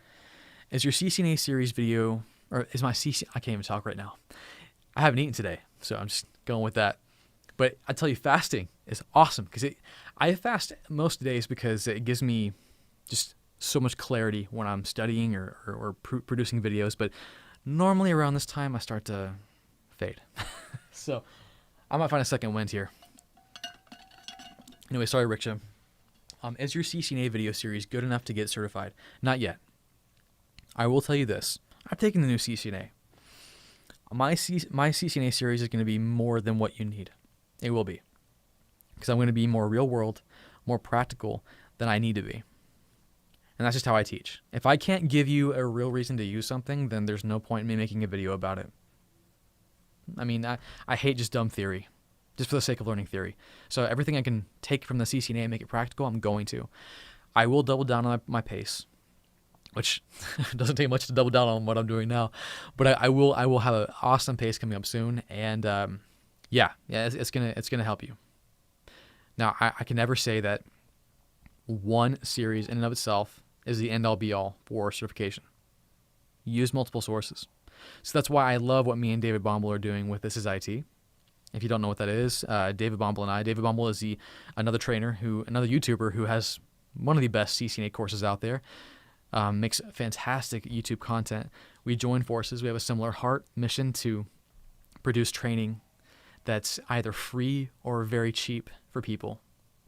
Is your CCNA series video, or is my I can't even talk right now. I haven't eaten today, so I'm just going with that. But I tell you, fasting is awesome because I fast most days because it gives me just so much clarity when I'm studying or producing videos. But normally around this time, I start to fade. So I might find a second wind here. Anyway, sorry, Riksha. Is your CCNA video series good enough to get certified? Not yet. I will tell you this. I've taken the new CCNA. My CCNA series is going to be more than what you need. It will be. Because I'm going to be more real world, more practical than I need to be. And that's just how I teach. If I can't give you a real reason to use something, then there's no point in me making a video about it. I mean, I hate just dumb theory, just for the sake of learning theory. So everything I can take from the CCNA and make it practical, I'm going to. I will double down on my pace, which doesn't take much to double down on what I'm doing now. But I will have an awesome pace coming up soon, and yeah, it's gonna help you. Now I can never say that one series in and of itself is the end all be all for certification. Use multiple sources. So that's why I love what me and David Bombal are doing with This Is IT. If you don't know what that is, David Bombal David Bombal is another YouTuber who has one of the best CCNA courses out there. Makes fantastic YouTube content. We join forces. We have a similar heart mission to produce training that's either free or very cheap for people.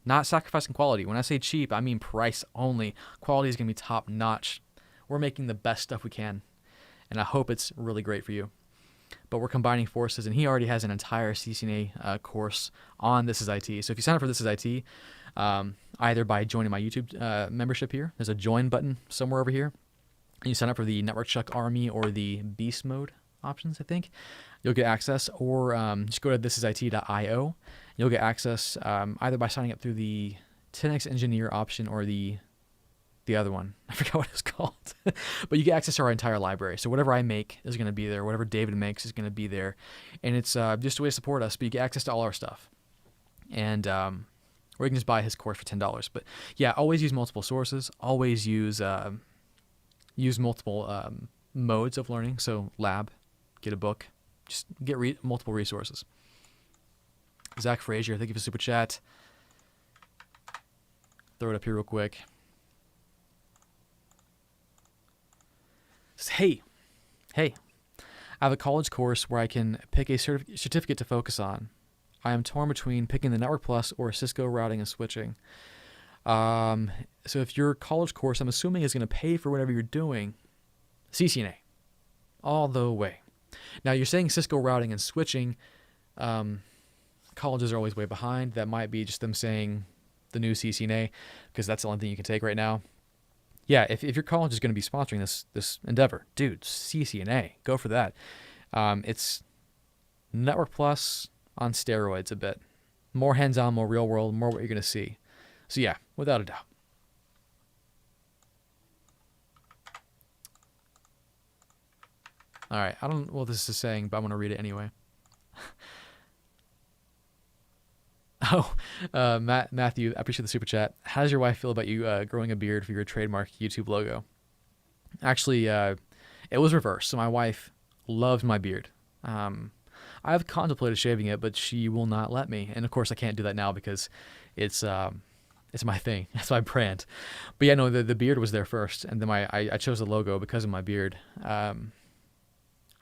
Not sacrificing quality. When I say cheap, I mean price only. Quality is going to be top notch. We're making the best stuff we can, and I hope it's really great for you. But we're combining forces, and he already has an entire CCNA course on This Is IT. So if you sign up for This Is IT, either by joining my YouTube membership here, there's a join button somewhere over here, and you sign up for the NetworkChuck Army or the Beast Mode options, I think, you'll get access, or just go to thisisit.io. You'll get access either by signing up through the 10x Engineer option or the other one. I forgot what it's called. But you get access to our entire library. So whatever I make is going to be there. Whatever David makes is going to be there. And it's just a way to support us, but you get access to all our stuff. And or you can just buy his course for $10. But yeah, always use multiple sources. Always use multiple modes of learning. So lab, get a book, just get multiple resources. Zach Frazier, thank you for the super chat. Throw it up here real quick. Says, hey, I have a college course where I can pick a certificate to focus on. I am torn between picking the Network Plus or Cisco routing and switching. So if your college course, I'm assuming, is going to pay for whatever you're doing, CCNA, all the way. Now, you're saying Cisco routing and switching. Colleges are always way behind. That might be just them saying the new CCNA, because that's the only thing you can take right now. yeah, if your college is going to be sponsoring this endeavor, dude, CCNA, go for that. It's Network Plus on steroids a bit. More hands-on, more real world, more what you're going to see. So yeah, without a doubt. All right, I don't know what this is saying, but I'm going to read it anyway. Matthew, I appreciate the super chat. How does your wife feel about you growing a beard for your trademark YouTube logo? Actually, it was reversed. So my wife loved my beard. I've contemplated shaving it, but she will not let me. And of course, I can't do that now because it's my thing. It's my brand. But yeah, no, the beard was there first, and then I chose the logo because of my beard.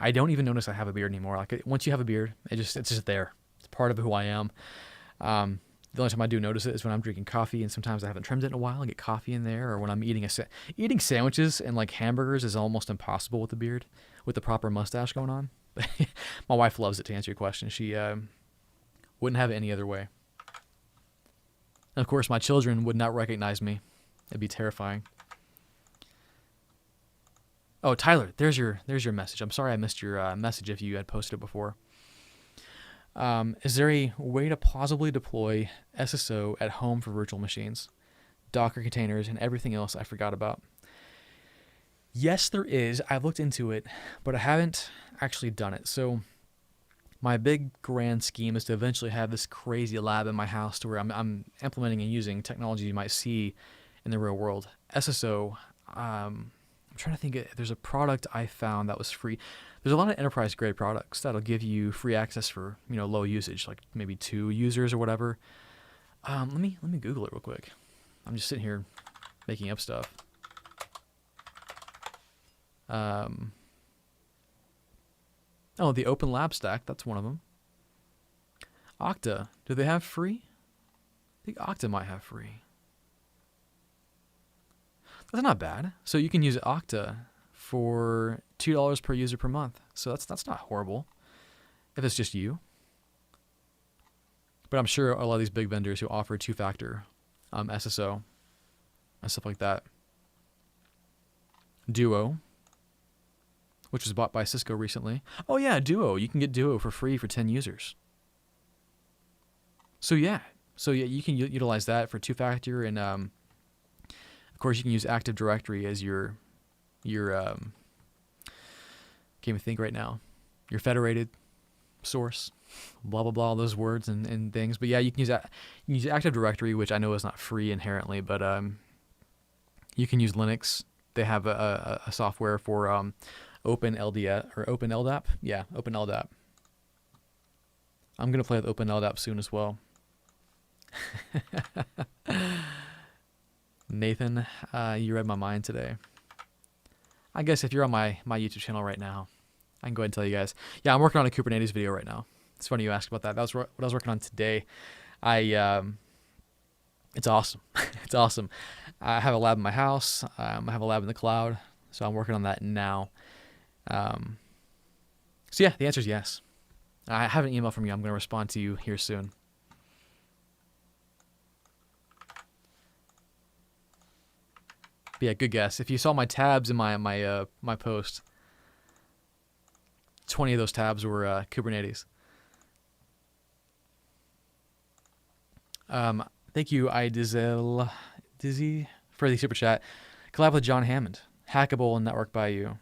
I don't even notice I have a beard anymore. Like once you have a beard, it's just there. It's part of who I am. The only time I do notice it is when I'm drinking coffee, and sometimes I haven't trimmed it in a while. I get coffee in there, or when I'm eating eating sandwiches and like hamburgers is almost impossible with the beard, with the proper mustache going on. My wife loves it. To answer your question, she wouldn't have it any other way. And of course, my children would not recognize me. It'd be terrifying. Oh, Tyler, there's your message. I'm sorry I missed your message if you had posted it before. Is there a way to plausibly deploy SSO at home for virtual machines, Docker containers, and everything else I forgot about? Yes, there is. I've looked into it, but I haven't actually done it. So my big grand scheme is to eventually have this crazy lab in my house to where I'm implementing and using technology you might see in the real world. SSO, I'm trying to think. There's a product I found that was free. There's a lot of enterprise grade products that'll give you free access for low usage, like maybe 2 users or whatever. Let me Google it real quick. I'm just sitting here making up stuff. Oh, the Open Lab Stack. That's one of them. Okta. Do they have free? I think Okta might have free. That's not bad. So you can use Okta for $2 per user per month. So that's not horrible if it's just you. But I'm sure a lot of these big vendors who offer 2-factor SSO and stuff like that. Duo, which was bought by Cisco recently. Oh yeah, Duo. You can get Duo for free for 10 users. So yeah, you can utilize that for 2-factor, and of course you can use Active Directory as your can't even think right now, your federated source, blah blah blah, all those words and things. But yeah, you can use Active Directory, which I know is not free inherently, but you can use Linux. They have a software for Open LDAP or Open LDAP. Yeah, Open LDAP. I'm gonna play with Open LDAP soon as well. Nathan, you read my mind today. I guess if you're on my YouTube channel right now, I can go ahead and tell you guys. Yeah, I'm working on a Kubernetes video right now. It's funny you asked about that. That was what I was working on today. It's awesome. It's awesome. I have a lab in my house. I have a lab in the cloud. So I'm working on that now. So yeah, the answer is yes. I have an email from you. I'm going to respond to you here soon. But yeah, good guess. If you saw my tabs in my post, 20 of those tabs were Kubernetes. Thank you, Dizzy, for the super chat. Collab with John Hammond. Hackable and network by you.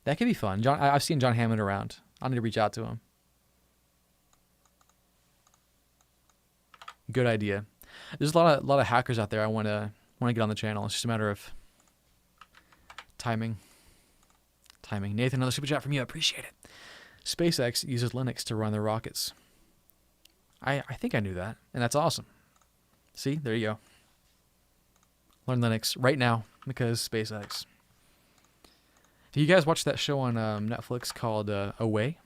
That could be fun. John, I've seen John Hammond around. I need to reach out to him. Good idea. There's a lot of hackers out there. I want to get on the channel. It's just a matter of timing. Nathan, another super chat from you. I appreciate it. SpaceX uses Linux to run their rockets. I think I knew that, and that's awesome. See, there you go. Learn Linux right now because SpaceX. Do you guys watch that show on Netflix called Away?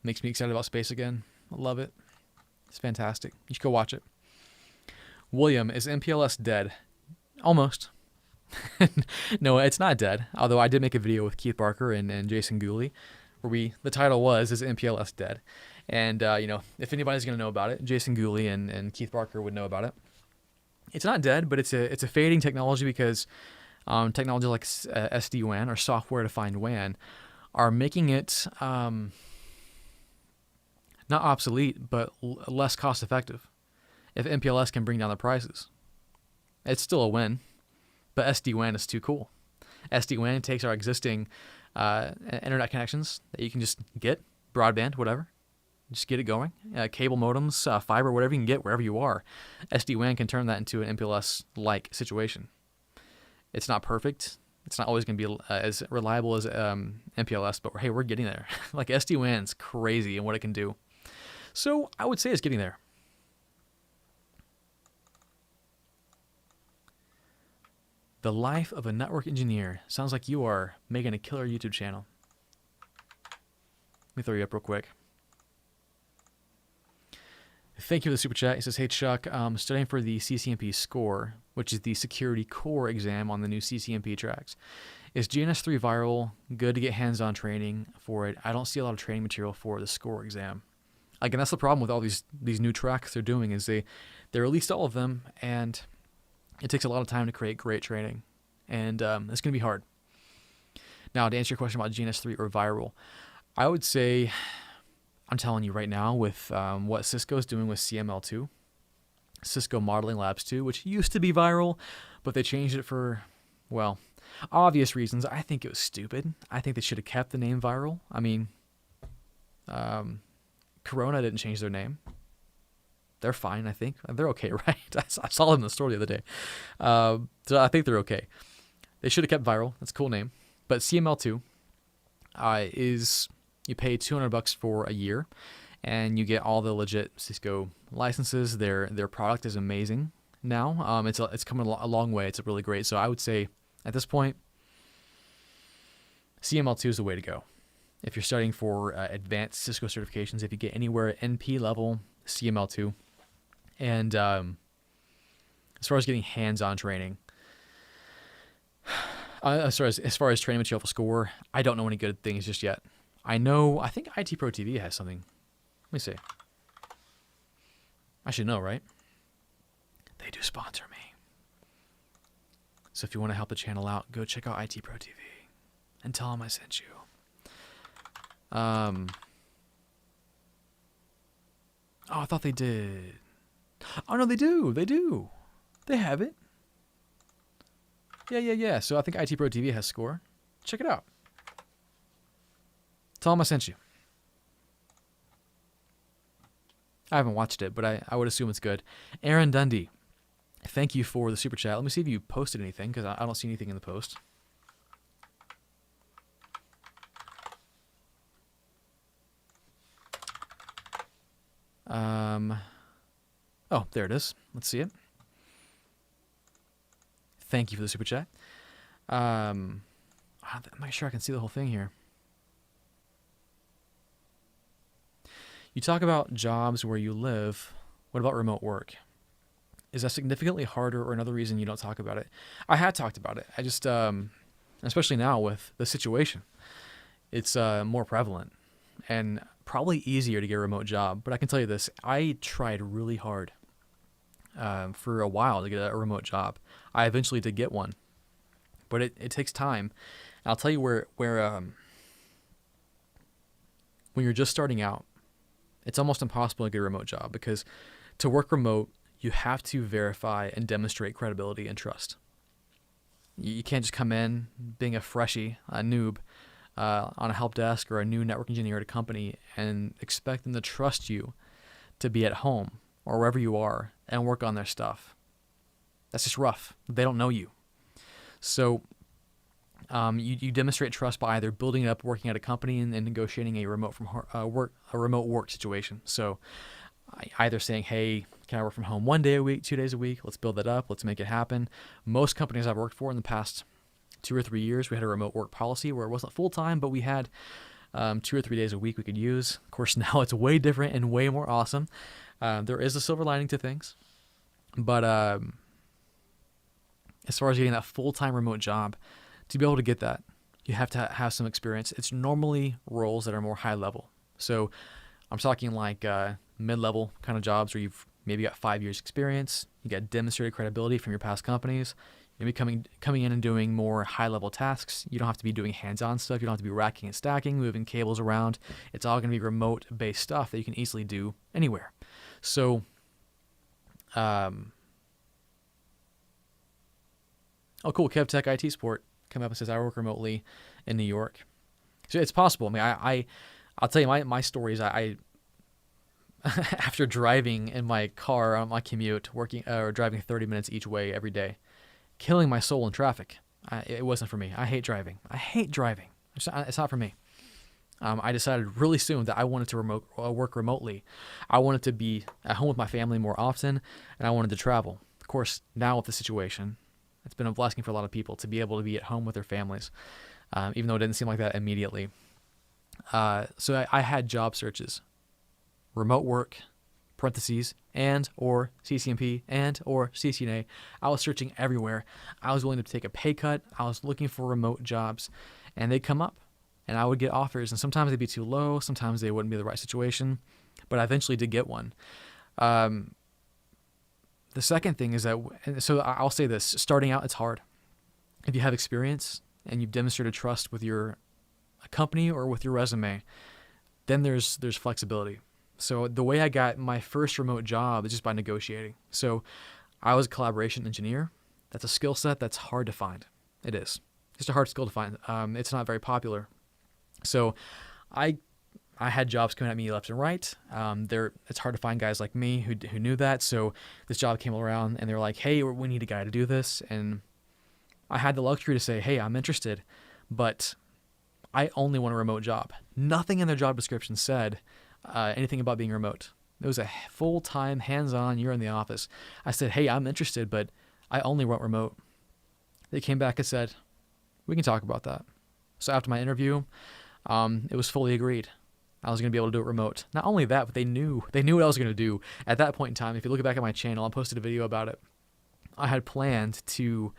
Makes me excited about space again. I love it. It's fantastic. You should go watch it. William, is MPLS dead? Almost. No, it's not dead. Although I did make a video with Keith Barker and Jason Gooley where the title was, is MPLS dead? And, if anybody's going to know about it, Jason Gooley and Keith Barker would know about it. It's not dead, but it's a fading technology because technology like SD-WAN or software-defined WAN are making it not obsolete, but less cost-effective. If MPLS can bring down the prices, it's still a win, but SD-WAN is too cool. SD-WAN takes our existing internet connections that you can just get, broadband, whatever. Just get it going. Cable modems, fiber, whatever you can get wherever you are. SD-WAN can turn that into an MPLS-like situation. It's not perfect. It's not always going to be as reliable as MPLS, but hey, we're getting there. Like SD-WAN's crazy in what it can do. So I would say it's getting there. The life of a network engineer. Sounds like you are making a killer YouTube channel. Let me throw you up real quick. Thank you for the super chat. He says, hey Chuck, studying for the CCNP score, which is the security core exam on the new CCNP tracks. Is GNS3 viral? Good to get hands-on training for it. I don't see a lot of training material for the score exam. Again, that's the problem with all these new tracks they're doing is they released all of them, and it takes a lot of time to create great training, and it's going to be hard. Now, to answer your question about GNS3 or viral, I would say, I'm telling you right now, with what Cisco is doing with CML2, Cisco Modeling Labs 2, which used to be viral, but they changed it for, well, obvious reasons. I think it was stupid. I think they should have kept the name viral. I mean, Corona didn't change their name. They're fine, I think. They're okay, right? I saw them in the store the other day. So I think they're okay. They should have kept viral. That's a cool name. But CML2 is, you pay $200 for a year, and you get all the legit Cisco licenses. Their product is amazing now. It's coming a long way. It's really great. So I would say at this point, CML2 is the way to go. If you're studying for advanced Cisco certifications, if you get anywhere at NP level, CML2. And as far as getting hands-on training, as far as training material for score, I don't know any good things just yet. I think IT Pro TV has something. Let me see. I should know, right? They do sponsor me. So if you want to help the channel out, go check out IT Pro TV and tell them I sent you. Oh, I thought they did. Oh, no, they do. They do. They have it. Yeah. So I think IT Pro TV has score. Check it out. Tell them I sent you. I haven't watched it, but I would assume it's good. Aaron Dundee, thank you for the super chat. Let me see if you posted anything, because I don't see anything in the post. Oh, there it is. Let's see it. Thank you for the super chat. I'm not sure I can see the whole thing here. You talk about jobs where you live. What about remote work? Is that significantly harder or another reason you don't talk about it? I had talked about it. I just, especially now with the situation, it's more prevalent and probably easier to get a remote job. But I can tell you this, I tried really hard for a while to get a remote job. I eventually did get one, but it takes time. And I'll tell you where when you're just starting out, it's almost impossible to get a remote job, because to work remote, you have to verify and demonstrate credibility and trust. You can't just come in being a freshie, a noob, on a help desk or a new network engineer at a company and expect them to trust you to be at home or wherever you are and work on their stuff. That's just rough. They don't know you. So you demonstrate trust by either building it up, working at a company, and negotiating a remote work situation. So either saying, hey, can I work from home 1 day a week, 2 days a week? Let's build that up. Let's make it happen. Most companies I've worked for in the past 2 or 3 years, we had a remote work policy where it wasn't full-time, but we had 2 or 3 days a week we could use. Of course, now it's way different and way more awesome. There is a silver lining to things. But as far as getting that full-time remote job, to be able to get that, you have to have some experience. It's normally roles that are more high level. So I'm talking like mid-level kind of jobs where you've Maybe you got 5 years experience. You got demonstrated credibility from your past companies. You're coming in and doing more high-level tasks. You don't have to be doing hands-on stuff. You don't have to be racking and stacking, moving cables around. It's all going to be remote-based stuff that you can easily do anywhere. So, oh, cool. KevTech IT support come up and says, I work remotely in New York. So it's possible. I mean, I'll tell you my stories. I after driving in my car on my commute, working or driving 30 minutes each way every day, killing my soul in traffic. It wasn't for me. I hate driving. It's not for me. I decided really soon that I wanted to work remotely. I wanted to be at home with my family more often, and I wanted to travel. Of course, now with the situation, it's been a blessing for a lot of people to be able to be at home with their families, even though it didn't seem like that immediately. So I had job searches. Remote work, parentheses, and or CCNP, and or CCNA. I was searching everywhere. I was willing to take a pay cut. I was looking for remote jobs, and they'd come up, and I would get offers, and sometimes they'd be too low, sometimes they wouldn't be the right situation, but I eventually did get one. The second thing is that, so I'll say this, starting out, it's hard. If you have experience, and you've demonstrated trust with your company or with your resume, then there's flexibility. So the way I got my first remote job is just by negotiating. So I was a collaboration engineer. That's a skill set that's hard to find. It is. It's a hard skill to find. It's not very popular. So I had jobs coming at me left and right. It's hard to find guys like me who knew that. So this job came around and they were like, hey, we need a guy to do this. And I had the luxury to say, hey, I'm interested, but I only want a remote job. Nothing in their job description said anything about being remote. It was a full-time, hands-on, you're in the office. I said, hey, I'm interested, but I only want remote. They came back and said, we can talk about that. So after my interview, it was fully agreed. I was going to be able to do it remote. Not only that, but they knew what I was going to do. At that point in time, if you look back at my channel, I posted a video about it. I had planned to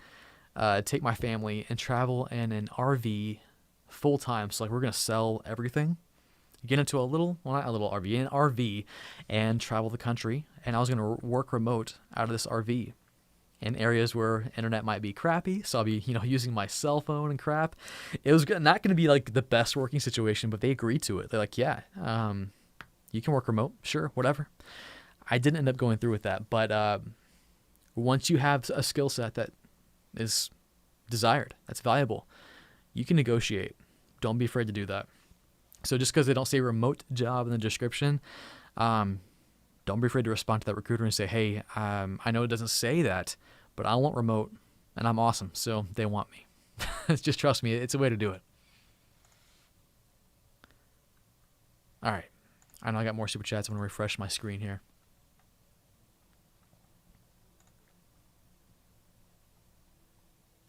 take my family and travel in an RV full-time. So like we're going to sell everything, get into an RV and travel the country. And I was going to work remote out of this RV in areas where internet might be crappy. So I'll be, using my cell phone and crap. It was not going to be like the best working situation, but they agreed to it. They're like, yeah, you can work remote. Sure. Whatever. I didn't end up going through with that. But once you have a skill set that is desired, that's valuable, you can negotiate. Don't be afraid to do that. So just because they don't say remote job in the description, don't be afraid to respond to that recruiter and say, hey, I know it doesn't say that, but I want remote and I'm awesome, so they want me. Just trust me, it's a way to do it. All right. I know I got more super chats. I'm going to refresh my screen here.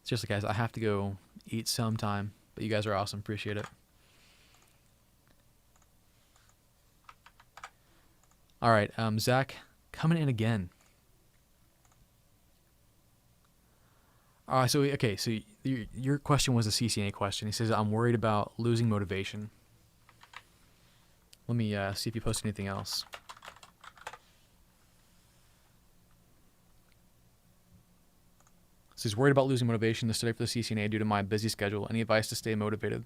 Seriously, guys, I have to go eat sometime, but you guys are awesome. Appreciate it. All right, Zach, coming in again. So your question was a CCNA question. He says, I'm worried about losing motivation. Let me see if you posted anything else. So he's worried about losing motivation to study for the CCNA due to my busy schedule. Any advice to stay motivated?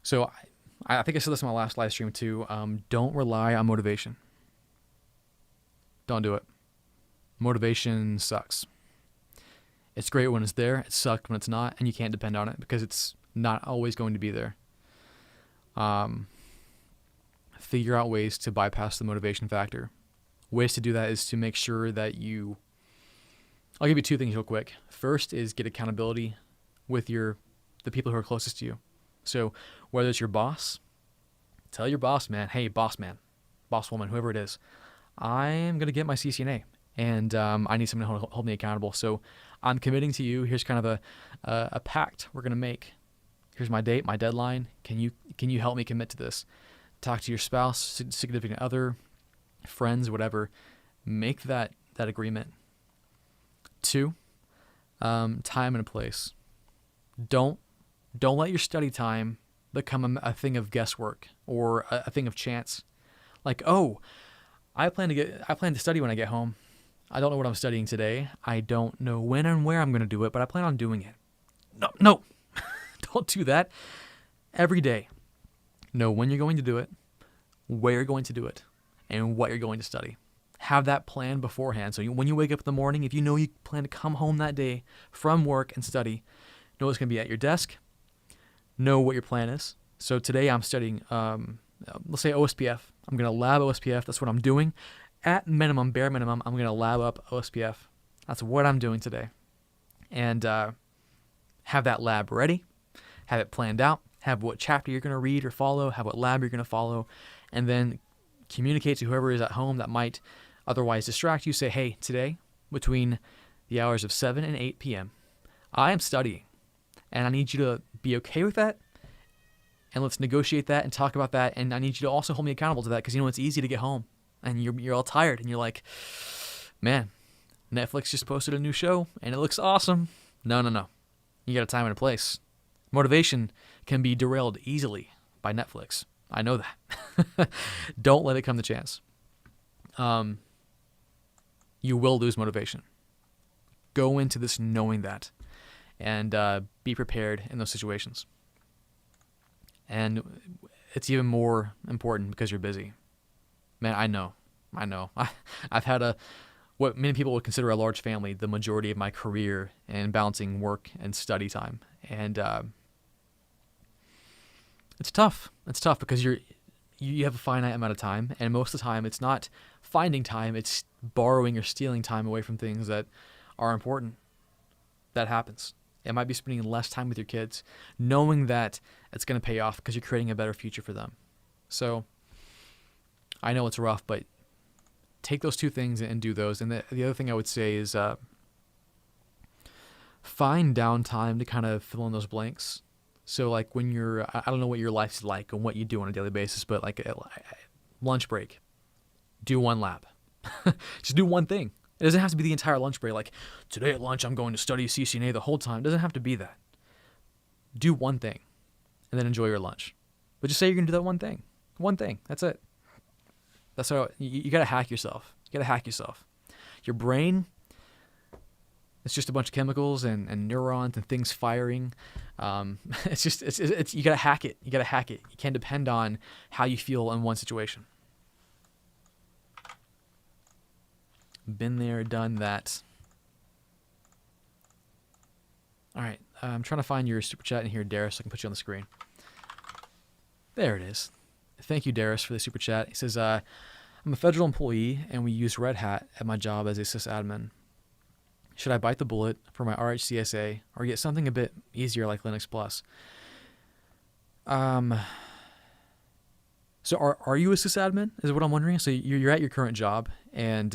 So I think I said this in my last live stream too. Don't rely on motivation. Don't do it. Motivation sucks. It's great when it's there. It sucks when it's not, and you can't depend on it because it's not always going to be there. Figure out ways to bypass the motivation factor. Ways to do that is to make sure that I'll give you two things real quick. First is get accountability with the people who are closest to you. So whether it's your boss, tell your boss man, hey, boss man, boss woman, whoever it is, I'm going to get my CCNA and I need someone to hold me accountable. So I'm committing to you. Here's kind of a pact we're going to make. Here's my date, my deadline. Can you help me commit to this? Talk to your spouse, significant other, friends, whatever. Make that agreement. 2, time and a place. Don't let your study time become a thing of guesswork or a thing of chance. Like, oh, I plan to study when I get home. I don't know what I'm studying today. I don't know when and where I'm going to do it, but I plan on doing it. No, don't do that. Every day, know when you're going to do it, where you're going to do it, and what you're going to study. Have that plan beforehand. So when you wake up in the morning, if you know you plan to come home that day from work and study, know it's going to be at your desk, know what your plan is. So today I'm studying, let's say OSPF. I'm going to lab OSPF. That's what I'm doing. At minimum, bare minimum, I'm going to lab up OSPF. That's what I'm doing today. And have that lab ready, have it planned out, have what chapter you're going to read or follow, have what lab you're going to follow, and then communicate to whoever is at home that might otherwise distract you. Say, hey, today, between the hours of 7 and 8 p.m., I am studying, and I need you to be okay with that, and let's negotiate that and talk about that, and I need you to also hold me accountable to that, because it's easy to get home, and you're all tired, and you're like, man, Netflix just posted a new show, and it looks awesome. No. You got a time and a place. Motivation can be derailed easily by Netflix. I know that. Don't let it come to chance. You will lose motivation. Go into this knowing that, and be prepared in those situations. And it's even more important because you're busy. Man, I know. I've had what many people would consider a large family the majority of my career, and balancing work and study time. And it's tough. It's tough because you have a finite amount of time, and most of the time it's not finding time, it's borrowing or stealing time away from things that are important. That happens. It might be spending less time with your kids, knowing that it's going to pay off because you're creating a better future for them. So I know it's rough, but take those two things and do those. And the other thing I would say is find downtime to kind of fill in those blanks. So like when I don't know what your life's like and what you do on a daily basis, but like a lunch break, do one lab. Just do one thing. It doesn't have to be the entire lunch break. Like today at lunch, I'm going to study CCNA the whole time. It doesn't have to be that. Do one thing and then enjoy your lunch. But just say you're going to do that one thing. One thing. That's it. That's how you got to hack yourself. You got to hack yourself. Your brain, it's just a bunch of chemicals and neurons and things firing. It's you got to hack it. You got to hack it. You can't depend on how you feel in one situation. Been there, done that. All right. I'm trying to find your super chat in here, Darius, so I can put you on the screen. There it is. Thank you, Darius, for the super chat. He says, I'm a federal employee, and we use Red Hat at my job as a sysadmin. Should I bite the bullet for my RHCSA or get something a bit easier like Linux Plus? So are you a sysadmin is what I'm wondering. So you're at your current job, and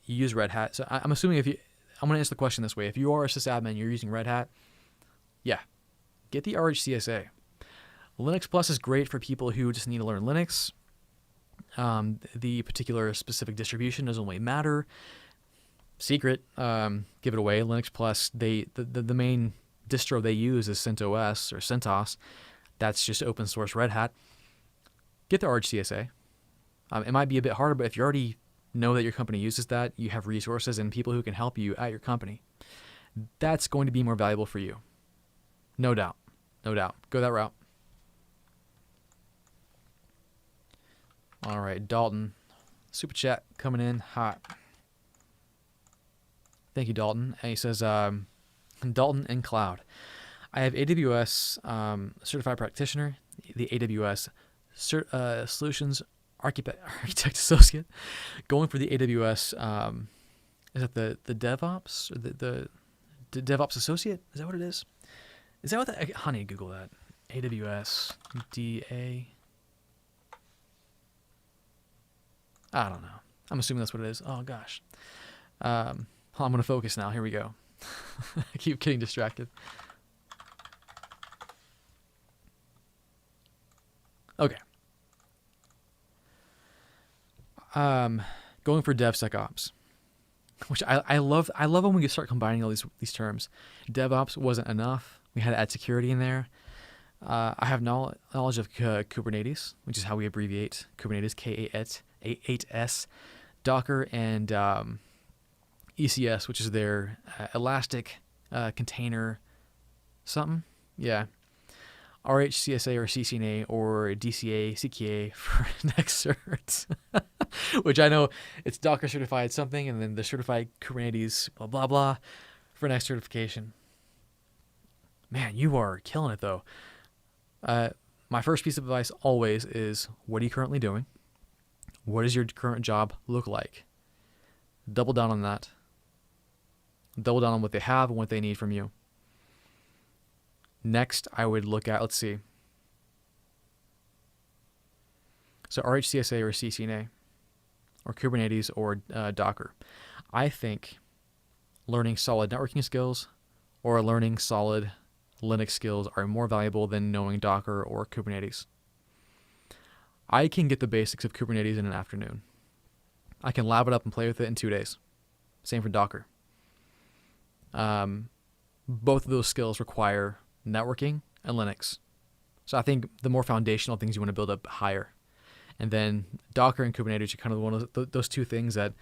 you use Red Hat. So I'm assuming I'm going to answer the question this way. If you are a sysadmin, you're using Red Hat, yeah, get the RHCSA. Linux Plus is great for people who just need to learn Linux. The particular specific distribution doesn't really matter. Secret, give it away. Linux Plus, the main distro they use is CentOS or CentOS. That's just open source Red Hat. Get the RHCSA. It might be a bit harder, but if you already know that your company uses that, you have resources and people who can help you at your company, that's going to be more valuable for you. No doubt. No doubt. Go that route. All right, Dalton. Super chat coming in hot. Thank you, Dalton. And he says, Dalton and Cloud. I have AWS certified practitioner, the AWS Solutions Architect Associate, going for the AWS, is that the DevOps? Or the DevOps Associate? Is that what it is? Is that what that? Honey, Google that. AWS DA. I don't know. I'm assuming that's what it is. Oh, gosh. I'm going to focus now. Here we go. I keep getting distracted. Okay. Going for DevSecOps, which I love. I love when we start combining all these terms. DevOps wasn't enough. We had to add security in there. I have knowledge of Kubernetes, which is how we abbreviate Kubernetes, K8S, Docker, and ECS, which is their elastic container something. Yeah. RHCSA or CCNA or DCA, CKA for next certs, which I know it's Docker certified something, and then the certified Kubernetes, blah, blah, blah, for next certification. Man, you are killing it, though. My first piece of advice always is, what are you currently doing? What does your current job look like? Double down on that. Double down on what they have and what they need from you. Next, I would look at, let's see. So RHCSA or CCNA or Kubernetes or Docker. I think learning solid networking skills or learning solid Linux skills are more valuable than knowing Docker or Kubernetes. I can get the basics of Kubernetes in an afternoon. I can lab it up and play with it in 2 days. Same for Docker. Both of those skills require networking and Linux. So I think the more foundational things you want to build up higher. And then Docker and Kubernetes are kind of one of those two things that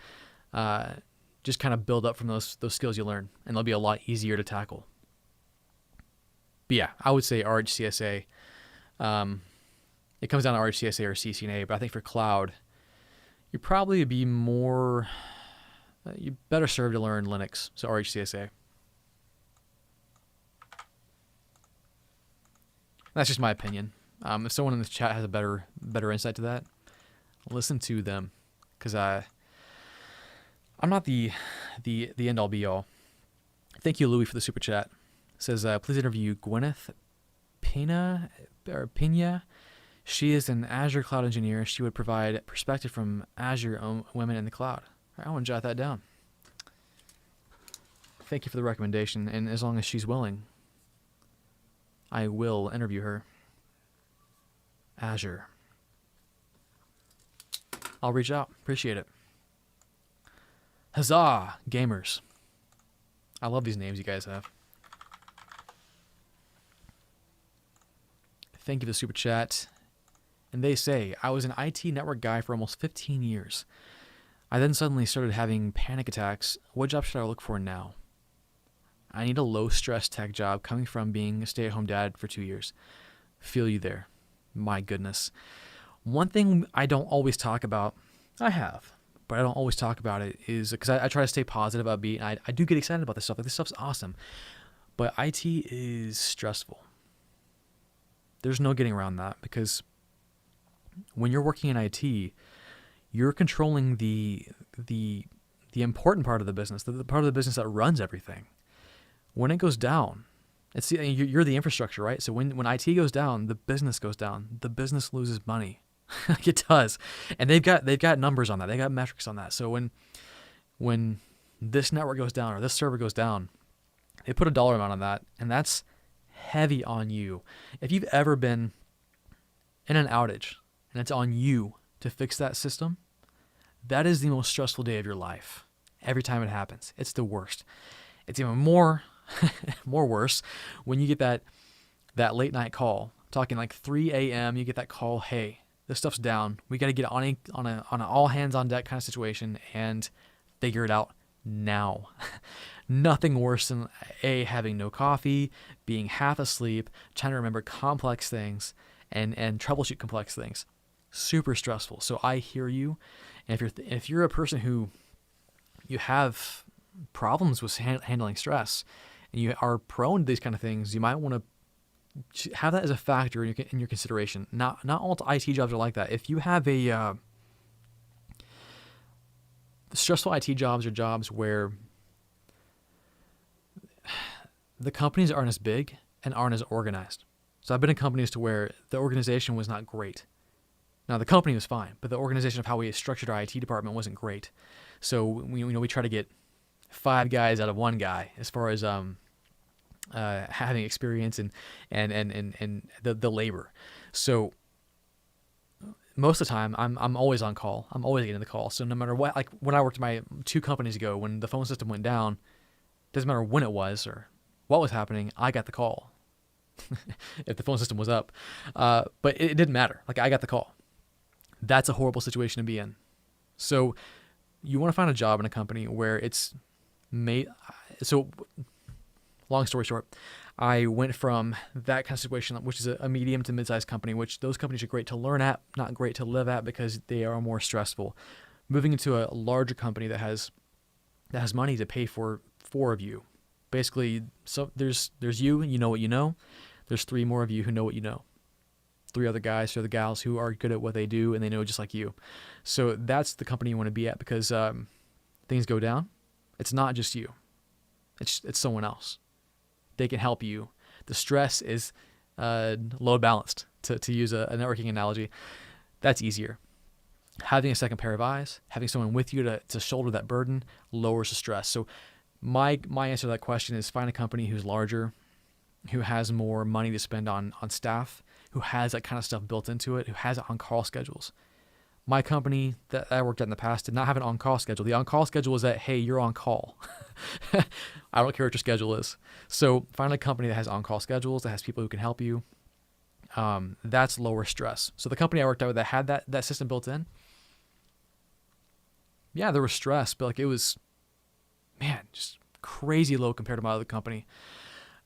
just kind of build up from those skills you learn, and they'll be a lot easier to tackle. But yeah, I would say RHCSA. It comes down to RHCSA or CCNA, but I think for cloud, you probably be more, you better served to learn Linux, so RHCSA. That's just my opinion. If someone in the chat has a better insight to that, listen to them, because I'm not the end all be all. Thank you, Louis, for the super chat. It says, please interview Gwyneth Pina. She is an Azure cloud engineer. She would provide perspective from Azure women in the cloud. All right, I want to jot that down. Thank you for the recommendation, and as long as she's willing, I will interview her. Azure. I'll reach out. Appreciate it. Huzzah, gamers. I love these names you guys have. Thank you for the super chat. And they say, I was an IT network guy for almost 15 years. I then suddenly started having panic attacks. What job should I look for now? I need a low-stress tech job coming from being a stay-at-home dad for 2 years. Feel you there. My goodness. One thing I don't always talk about, I have, but I don't always talk about it, is because I try to stay positive, upbeat, and I do get excited about this stuff. Like, this stuff's awesome. But IT is stressful. There's no getting around that, because when you're working in IT, you're controlling the important part of the business, the part of the business that runs everything. When it goes down, you're the infrastructure, right? So when IT goes down, the business goes down. The business loses money. Like it does. And they've got numbers on that. They got metrics on that. So when this network goes down or this server goes down, they put a dollar amount on that, and that's heavy on you. If you've ever been in an outage and it's on you to fix that system, that is the most stressful day of your life. Every time it happens, it's the worst. It's even more worse when you get that late night call, talking like 3 a.m. You get that call, hey, this stuff's down. We got to get on an all hands on deck kind of situation and figure it out now. Nothing worse than having no coffee, being half asleep, trying to remember complex things and troubleshoot complex things. Super stressful. So I hear you. And if you're a person who you have problems with handling stress and you are prone to these kind of things, you might want to have that as a factor in your consideration. Not all IT jobs are like that. If you have a stressful IT jobs are jobs where the companies aren't as big and aren't as organized. So I've been in companies to where the organization was not great. Now the company was fine, but the organization of how we structured our IT department wasn't great. So we try to get 5 guys out of 1 guy as far as having experience and the labor. So most of the time I'm always on call. I'm always getting the call. So no matter what, like when I worked my 2 companies ago, when the phone system went down, doesn't matter when it was or what was happening, I got the call. if the phone system was up. But it didn't matter. Like, I got the call. That's a horrible situation to be in. So you want to find a job in a company where it's made. So long story short, I went from that kind of situation, which is a medium to mid-sized company, which those companies are great to learn at, not great to live at because they are more stressful. Moving into a larger company that has money to pay for 4 of you. Basically, so there's you, and you know what you know. There's 3 more of you who know what you know. 3 other guys, 3 other gals who are good at what they do, and they know just like you. So that's the company you want to be at because things go down. It's not just you. It's someone else. They can help you. The stress is load balanced, to use a networking analogy. That's easier. Having a second pair of eyes, having someone with you to shoulder that burden lowers the stress. So my answer to that question is find a company who's larger, who has more money to spend on staff, who has that kind of stuff built into it, who has on-call schedules. My company that I worked at in the past did not have an on-call schedule. The on-call schedule is that, hey, you're on call. I don't care what your schedule is. So find a company that has on-call schedules, that has people who can help you. That's lower stress. So the company I worked at with that had that system built in, yeah, there was stress, but like it was, man, just crazy low compared to my other company.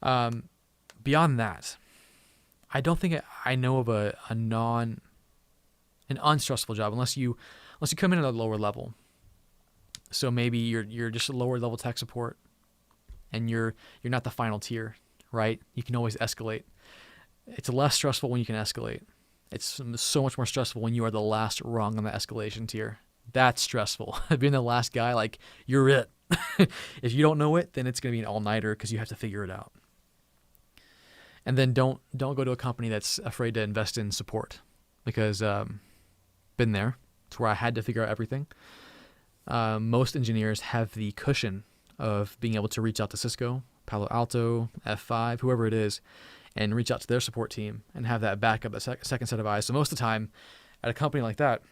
Beyond that, I don't think I know of an unstressful job unless you come in at a lower level. So maybe you're just a lower level tech support, and you're not the final tier, right? You can always escalate. It's less stressful when you can escalate. It's so much more stressful when you are the last rung on the escalation tier. That's stressful. Being the last guy, like, you're it. If you don't know it, then it's going to be an all-nighter because you have to figure it out. And then don't go to a company that's afraid to invest in support, because been there. It's where I had to figure out everything. Most engineers have the cushion of being able to reach out to Cisco, Palo Alto, F5, whoever it is, and reach out to their support team and have that backup, a second set of eyes. So most of the time at a company like that,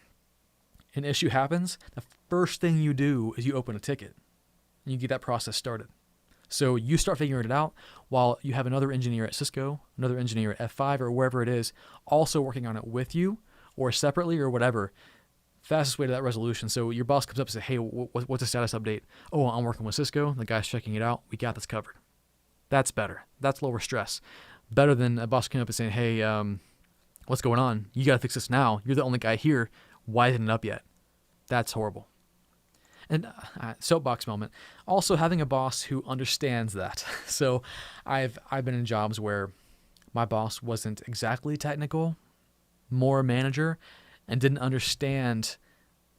an issue happens, the first thing you do is you open a ticket and you get that process started. So you start figuring it out while you have another engineer at Cisco, another engineer at F5 or wherever it is, also working on it with you or separately or whatever. Fastest way to that resolution. So your boss comes up and says, hey, what's the status update? Oh, I'm working with Cisco. The guy's checking it out. We got this covered. That's better. That's lower stress. Better than a boss coming up and saying, hey, what's going on? You got to fix this now. You're the only guy here. Why isn't it up yet? That's horrible. And soapbox moment. Also having a boss who understands that. So I've been in jobs where my boss wasn't exactly technical, more a manager, and didn't understand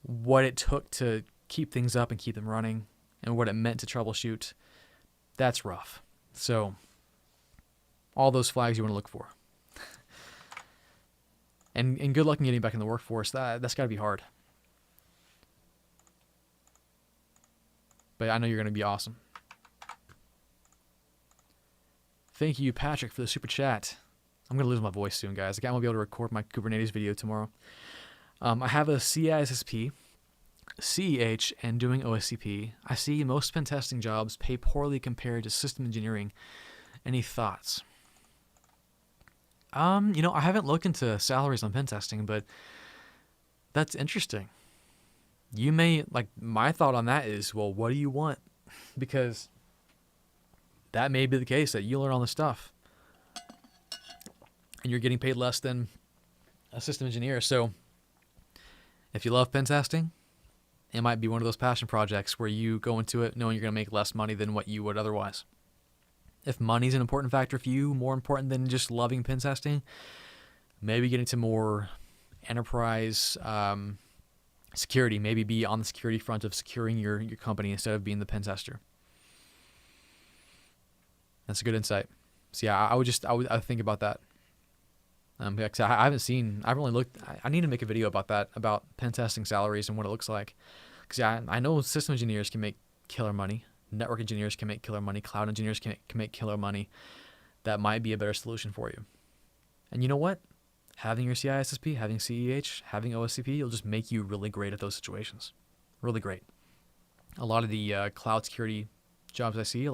what it took to keep things up and keep them running and what it meant to troubleshoot. That's rough. So all those flags you want to look for. And good luck in getting back in the workforce. That's got to be hard. But I know you're going to be awesome. Thank you, Patrick, for the super chat. I'm going to lose my voice soon, guys. I won't be able to record my Kubernetes video tomorrow. I have a CISSP, CEH, and doing OSCP. I see most pen testing jobs pay poorly compared to system engineering. Any thoughts? I haven't looked into salaries on pen testing, but that's interesting. You may, my thought on that is, well, what do you want? Because that may be the case, that you learn all this stuff and you're getting paid less than a system engineer. So if you love pen testing, it might be one of those passion projects where you go into it knowing you're going to make less money than what you would otherwise. If money's an important factor for you, more important than just loving pen testing, maybe getting to more enterprise security, maybe be on the security front of securing your company instead of being the pen tester. That's a good insight. So yeah, I would think about that. Because I haven't really looked. I need to make a video about that, about pen testing salaries and what it looks like. Because I know system engineers can make killer money. Network engineers can make killer money. Cloud engineers can make killer money. That might be a better solution for you. And you know what? Having your CISSP, having CEH, having OSCP, will just make you really great at those situations. Really great. A lot of the cloud security jobs I see,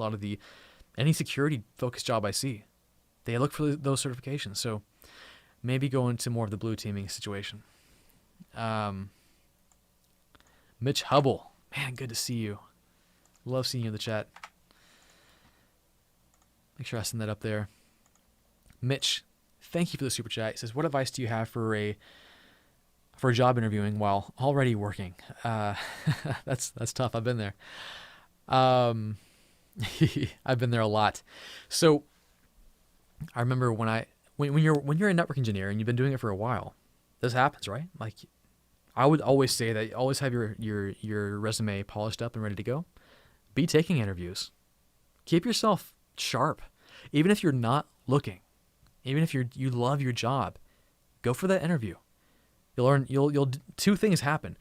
any security focused job I see, they look for those certifications. So maybe go into more of the blue teaming situation. Mitch Hubble, man, good to see you. Love seeing you in the chat. Make sure I send that up there. Mitch, thank you for the super chat. He says, what advice do you have for a job interviewing while already working? That's tough. I've been there. I've been there a lot. So I remember when you're a network engineer and you've been doing it for a while, this happens, right? Like, I would always say that always have your resume polished up and ready to go. Be taking interviews. Keep yourself sharp. Even if you're not looking, even if you love your job, go for that interview. You'll two things happen.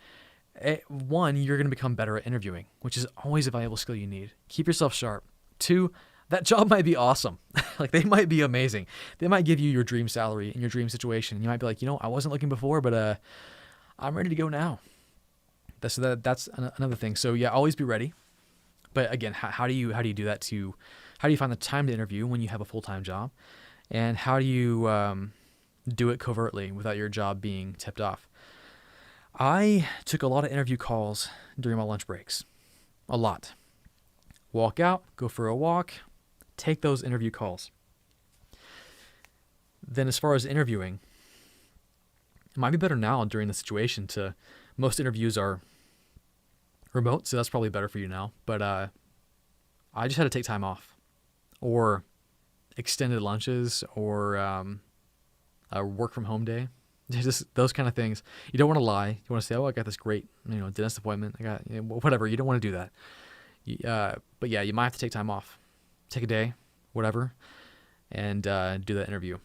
One, you're going to become better at interviewing, which is always a valuable skill you need. Keep yourself sharp. Two, that job might be awesome. Like, they might be amazing. They might give you your dream salary and your dream situation. You might be like, I wasn't looking before, but I'm ready to go now. That's another thing. So yeah, always be ready. But again, how do you do that? How do you find the time to interview when you have a full-time job, and how do you do it covertly without your job being tipped off? I took a lot of interview calls during my lunch breaks, a lot. Walk out, go for a walk, take those interview calls. Then as far as interviewing, it might be better now during the situation most interviews are remote, so that's probably better for you now. But I just had to take time off, or extended lunches, or a work from home day. Just those kind of things. You don't want to lie. You want to say, I got this great dentist appointment. I got whatever. You don't want to do that. But yeah, you might have to take time off. Take a day, whatever, and do that interview.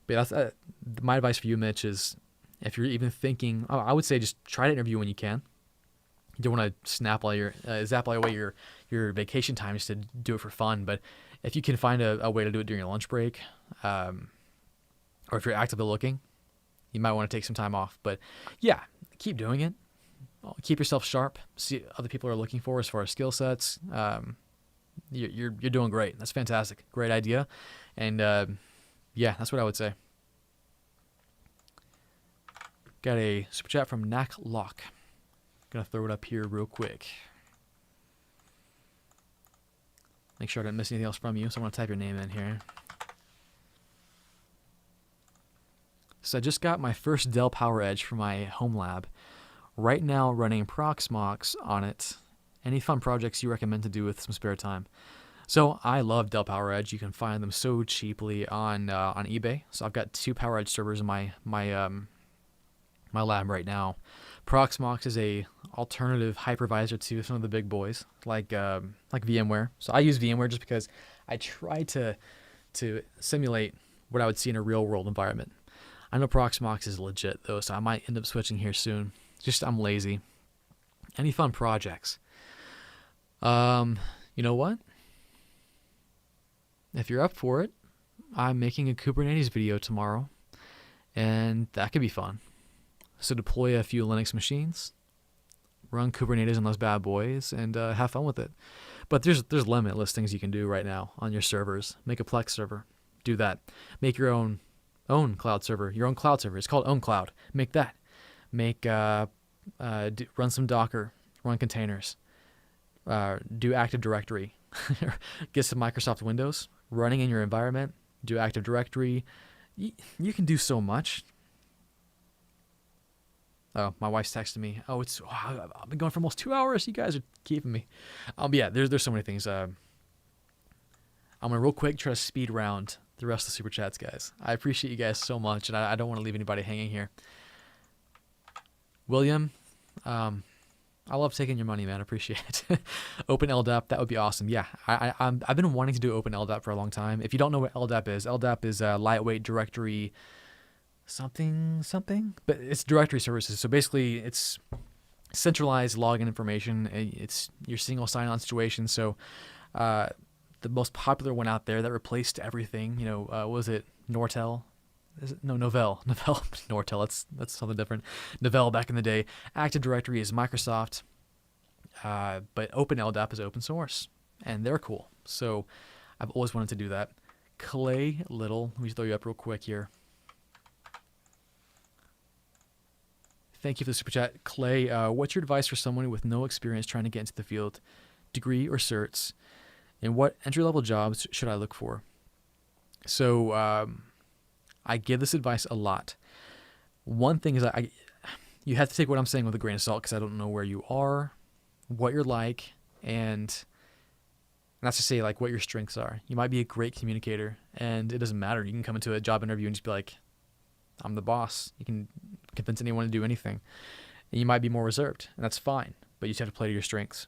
But that's my advice for you, Mitch, is if you're even thinking, I would say just try to interview when you can. You don't want to zap away your vacation time just to do it for fun. But if you can find a way to do it during your lunch break, or if you're actively looking, you might want to take some time off. But yeah, keep doing it. Keep yourself sharp. See what other people are looking for as far as skill sets. You're doing great. That's fantastic. Great idea. And yeah, that's what I would say. Got a super chat from Knack Lock. Gonna throw it up here real quick. Make sure I didn't miss anything else from you, so I'm gonna type your name in here. So I just got my first Dell PowerEdge for my home lab. Right now running Proxmox on it. Any fun projects you recommend to do with some spare time? So I love Dell PowerEdge. You can find them so cheaply on eBay. So I've got 2 PowerEdge servers in my lab right now. Proxmox is a alternative hypervisor to some of the big boys like VMware. So I use VMware just because I try to simulate what I would see in a real world environment. I know Proxmox is legit though, so I might end up switching here soon. Just I'm lazy. Any fun projects? You know what? If you're up for it, I'm making a Kubernetes video tomorrow, and that could be fun. So deploy a few Linux machines, run Kubernetes on those bad boys, and have fun with it. But there's limitless things you can do right now on your servers. Make a Plex server. Do that. Make your own cloud server. Your own cloud server. It's called OwnCloud. Make that. Make run some Docker. Run containers. Do Active Directory. Get some Microsoft Windows running in your environment. Do Active Directory. You can do so much. Oh, my wife's texting me. I've been going for almost 2 hours. You guys are keeping me. Yeah, there's so many things. I'm gonna real quick try to speed round the rest of the super chats, guys. I appreciate you guys so much, and I don't want to leave anybody hanging here. William, I love taking your money, man. I appreciate it. Open LDAP, that would be awesome. Yeah, I've been wanting to do Open LDAP for a long time. If you don't know what LDAP is a lightweight directory something, but it's directory services. So basically, it's centralized login information. It's your single sign-on situation. So the most popular one out there that replaced everything, was it Nortel? Novell. Nortel, that's something different. Novell back in the day. Active Directory is Microsoft, but Open LDAP is open source, and they're cool. So I've always wanted to do that. Clay Little. Let me throw you up real quick here. Thank you for the super chat. Clay, what's your advice for someone with no experience trying to get into the field, degree or certs, and what entry-level jobs should I look for? So I give this advice a lot. One thing is you have to take what I'm saying with a grain of salt because I don't know where you are, what you're like, and that's to say like what your strengths are. You might be a great communicator, and it doesn't matter. You can come into a job interview and just be like, I'm the boss. You can convince anyone to do anything. And you might be more reserved, and that's fine, but you just have to play to your strengths.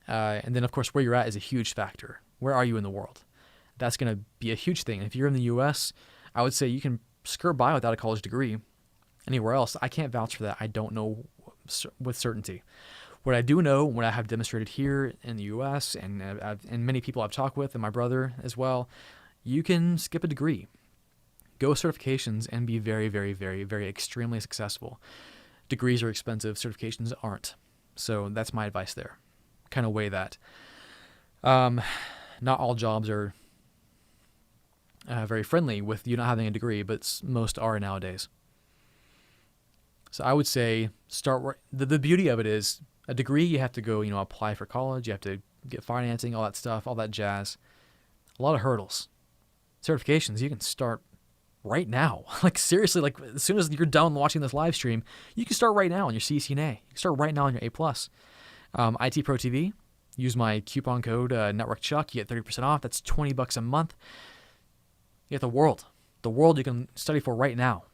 And then, of course, where you're at is a huge factor. Where are you in the world? That's going to be a huge thing. If you're in the U.S., I would say you can skirt by without a college degree. Anywhere else, I can't vouch for that. I don't know with certainty. What I do know, what I have demonstrated here in the U.S., and many people I've talked with, and my brother as well, you can skip a degree, go certifications, and be very, very, very, very extremely successful. Degrees are expensive. Certifications aren't. So that's my advice there. Kind of weigh that. Not all jobs are very friendly with you not having a degree, but most are nowadays. So I would say the beauty of it is a degree, you have to go, apply for college, you have to get financing, all that stuff, all that jazz. A lot of hurdles. Certifications, you can start right now. Like seriously, like as soon as you're done watching this live stream, you can start right now on your CCNA. You can start right now on your A+. IT Pro TV, use my coupon code NetworkChuck, you get 30% off. That's $20 a month. You get the world you can study for right now.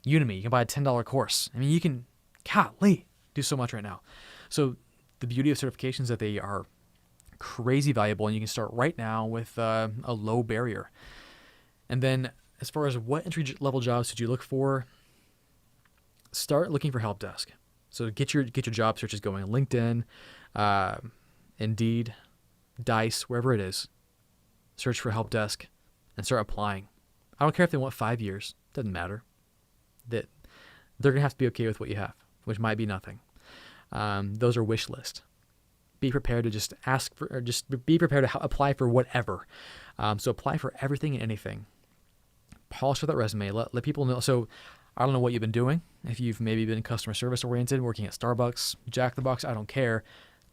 Udemy, you can buy a $10 course. I mean, you can, golly, do so much right now. So the beauty of certifications is that they are crazy valuable, and you can start right now with a low barrier. And then as far as what entry-level jobs should you look for, start looking for help desk. So get your job searches going. LinkedIn, Indeed, Dice, wherever it is. Search for help desk and start applying. I don't care if they want 5 years. Doesn't matter. That they're gonna have to be okay with what you have, which might be nothing. Those are wish list. Be prepared to just ask for, or just be prepared to apply for whatever. So apply for everything and anything. Polish that resume. Let people know. So I don't know what you've been doing. If you've maybe been customer service oriented, working at Starbucks, Jack in the Box, I don't care.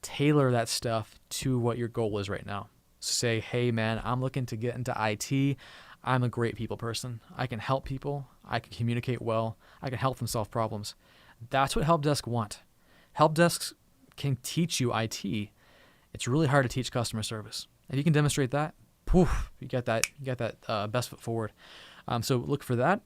Tailor that stuff to what your goal is right now. So say, hey man, I'm looking to get into IT. I'm a great people person. I can help people. I can communicate well. I can help them solve problems. That's what help desk want. Help desks can teach you IT. It's really hard to teach customer service. If you can demonstrate that, poof, you got that best foot forward. So look for that.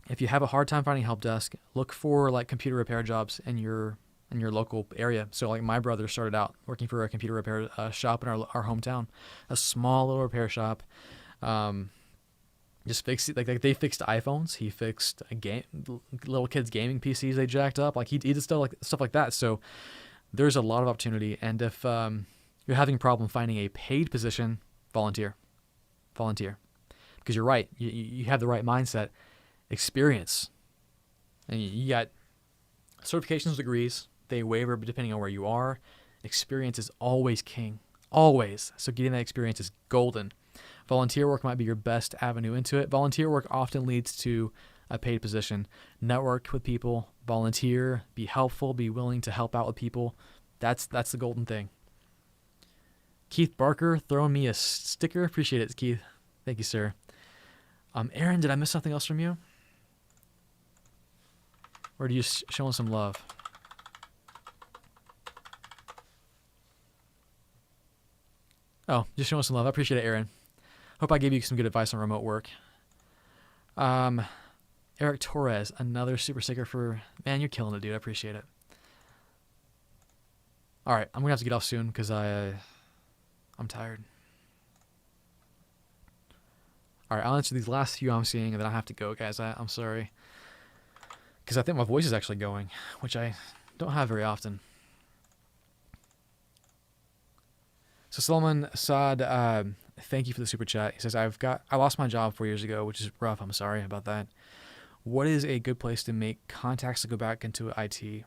If you have a hard time finding help desk, look for like computer repair jobs in your local area. So like my brother started out working for a computer repair shop in our hometown, a small little repair shop. Just fixed it. Like they fixed iPhones. He fixed little kids' gaming PCs they jacked up. Like he did stuff like that. So there's a lot of opportunity. And if you're having a problem finding a paid position, volunteer. Because you're right. You have the right mindset, experience, and you got certifications, degrees. They waiver depending on where you are. Experience is always king. Always. So getting that experience is golden. Volunteer work might be your best avenue into it. Volunteer work often leads to a paid position. Network with people, volunteer, be helpful, be willing to help out with people. That's the golden thing. Keith Barker throwing me a sticker. Appreciate it, Keith. Thank you, sir. Aaron, did I miss something else from you? Or are you just showing some love? Oh, just showing some love. I appreciate it, Aaron. Hope I gave you some good advice on remote work. Eric Torres, another super sticker for, man, you're killing it, dude. I appreciate it. All right, I'm going to have to get off soon because I'm tired. All right, I'll answer these last few I'm seeing, and then I have to go, guys. I'm sorry. Because I think my voice is actually going, which I don't have very often. So Solomon Assad, thank you for the super chat. He says, I lost my job 4 years ago, which is rough. I'm sorry about that. What is a good place to make contacts to go back into IT?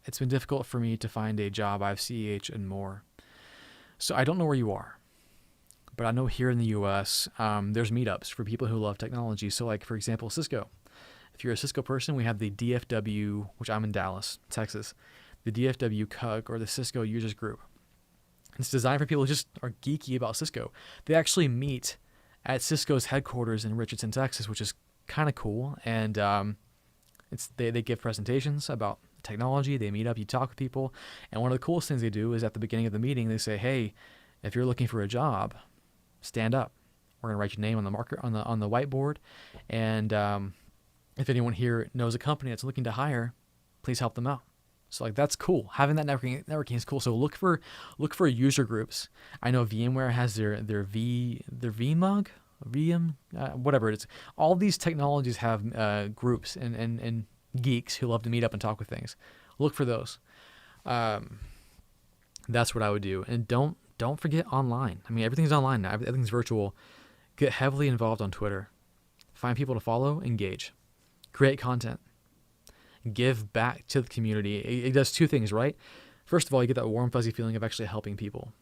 It's been difficult for me to find a job. I have CEH and more. So I don't know where you are, but I know here in the US, there's meetups for people who love technology. So like, for example, Cisco. If you're a Cisco person, we have the DFW, which I'm in Dallas, Texas, the DFW CUG, or the Cisco Users Group. It's designed for people who just are geeky about Cisco. They actually meet at Cisco's headquarters in Richardson, Texas, which is kind of cool. And they give presentations about technology. They meet up, you talk with people. And one of the coolest things they do is at the beginning of the meeting, they say, hey, if you're looking for a job, stand up. We're going to write your name on the marker on the whiteboard. And if anyone here knows a company that's looking to hire, please help them out. So like that's cool. Having that networking is cool. So look for user groups. I know VMware has their VMUG, VM, whatever it is. All these technologies have groups and geeks who love to meet up and talk with things. Look for those. That's what I would do. And don't forget online. I mean, everything's online now. Everything's virtual. Get heavily involved on Twitter. Find people to follow, engage. Create content. Give back to the community. It does two things, right? First of all, you get that warm, fuzzy feeling of actually helping people.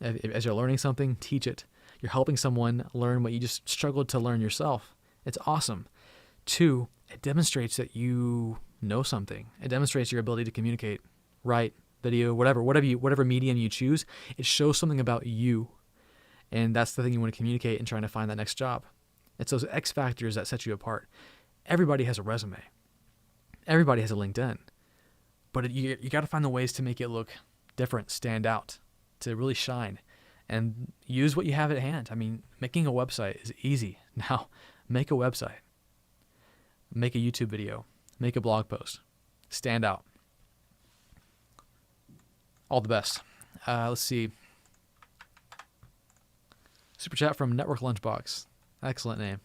As you're learning something, teach it. You're helping someone learn what you just struggled to learn yourself. It's awesome. Two, it demonstrates that you know something. It demonstrates your ability to communicate, write, video, whatever medium you choose. It shows something about you. And that's the thing you want to communicate in trying to find that next job. It's those X factors that set you apart. Everybody has a resume. Everybody has a LinkedIn, but you got to find the ways to make it look different, stand out, to really shine, and use what you have at hand. I mean, making a website is easy. Now, make a website, make a YouTube video, make a blog post, stand out. All the best. Let's see. Super chat from Network Lunchbox. Excellent name.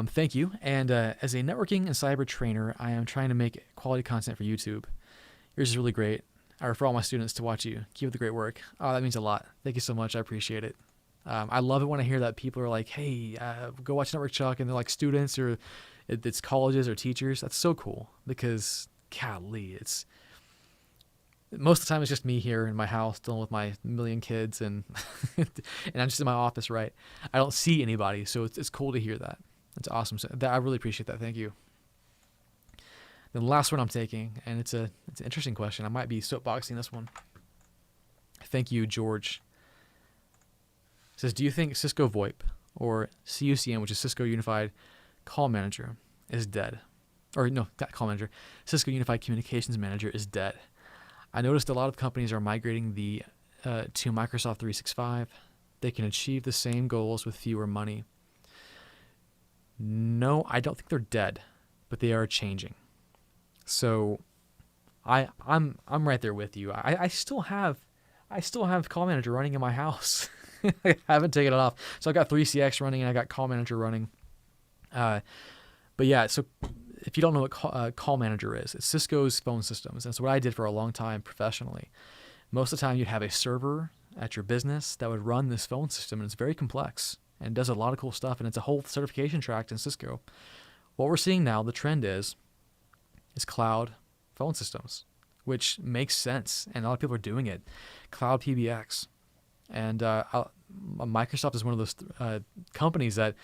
Thank you. And as a networking and cyber trainer, I am trying to make quality content for YouTube. Yours is really great. I refer all my students to watch you. Keep up the great work. Oh, that means a lot. Thank you so much. I appreciate it. I love it when I hear that people are like, hey, go watch NetworkChuck, and they're like students or it's colleges or teachers. That's so cool because, golly, it's most of the time it's just me here in my house dealing with my million kids and and I'm just in my office, right? I don't see anybody, so it's cool to hear that. That's awesome. So I really appreciate that. Thank you. The last one I'm taking, and it's an interesting question. I might be soapboxing this one. Thank you, George. It says, do you think Cisco VoIP or CUCM, which is Cisco Unified Call Manager, is dead? Or no, not Call Manager. Cisco Unified Communications Manager is dead. I noticed a lot of companies are migrating to Microsoft 365. They can achieve the same goals with fewer money. No, I don't think they're dead, but they are changing. So I'm right there with you. I still have Call Manager running in my house. I haven't taken it off. So I've got 3CX running and I got Call Manager running. But yeah, so if you don't know what Call Manager is, it's Cisco's phone systems. And it's what I did for a long time professionally. Most of the time you'd have a server at your business that would run this phone system, and it's very complex and does a lot of cool stuff, and it's a whole certification track in Cisco. What we're seeing now, the trend is cloud phone systems, which makes sense, and a lot of people are doing it. Cloud PBX. And Microsoft is one of those companies that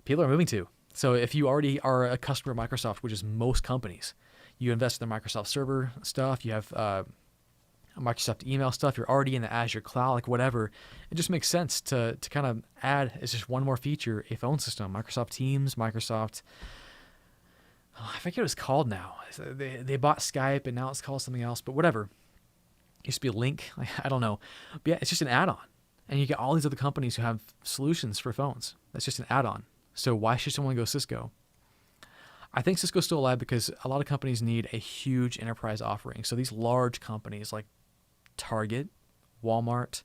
people are moving to. So if you already are a customer of Microsoft, which is most companies, you invest in the Microsoft server stuff, you have Microsoft email stuff, you're already in the Azure cloud, like whatever, it just makes sense to kind of add, it's just one more feature, a phone system. Microsoft Teams, Microsoft, I forget what it's called now. They bought Skype and now it's called something else, but whatever. It used to be Link, I don't know. But yeah, it's just an add-on. And you get all these other companies who have solutions for phones. That's just an add-on. So why should someone go Cisco? I think Cisco's still alive because a lot of companies need a huge enterprise offering. So these large companies like Target, Walmart,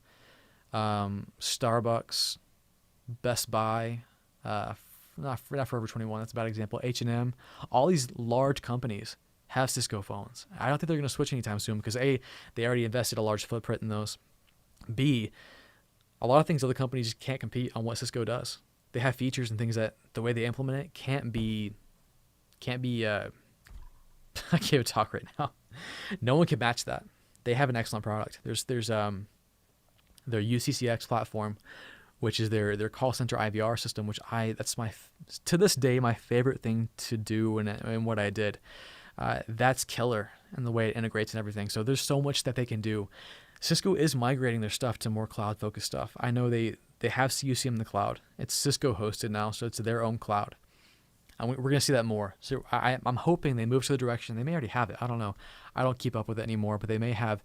Starbucks, Best Buy, not Forever 21, that's a bad example, H&M, all these large companies have Cisco phones. I don't think they're going to switch anytime soon because A, they already invested a large footprint in those. B, a lot of things other companies can't compete on what Cisco does. They have features and things that the way they implement it can't be I can't even talk right now. No one can match that. They have an excellent product. There's their UCCX platform, which is their call center IVR system, which that's to this day, my favorite thing to do and what I did. That's killer in the way it integrates and everything. So there's so much that they can do. Cisco is migrating their stuff to more cloud-focused stuff. I know they have CUCM in the cloud. It's Cisco hosted now, so it's their own cloud. And we're going to see that more. So I'm hoping they move to the direction. They may already have it. I don't know. I don't keep up with it anymore, but they may have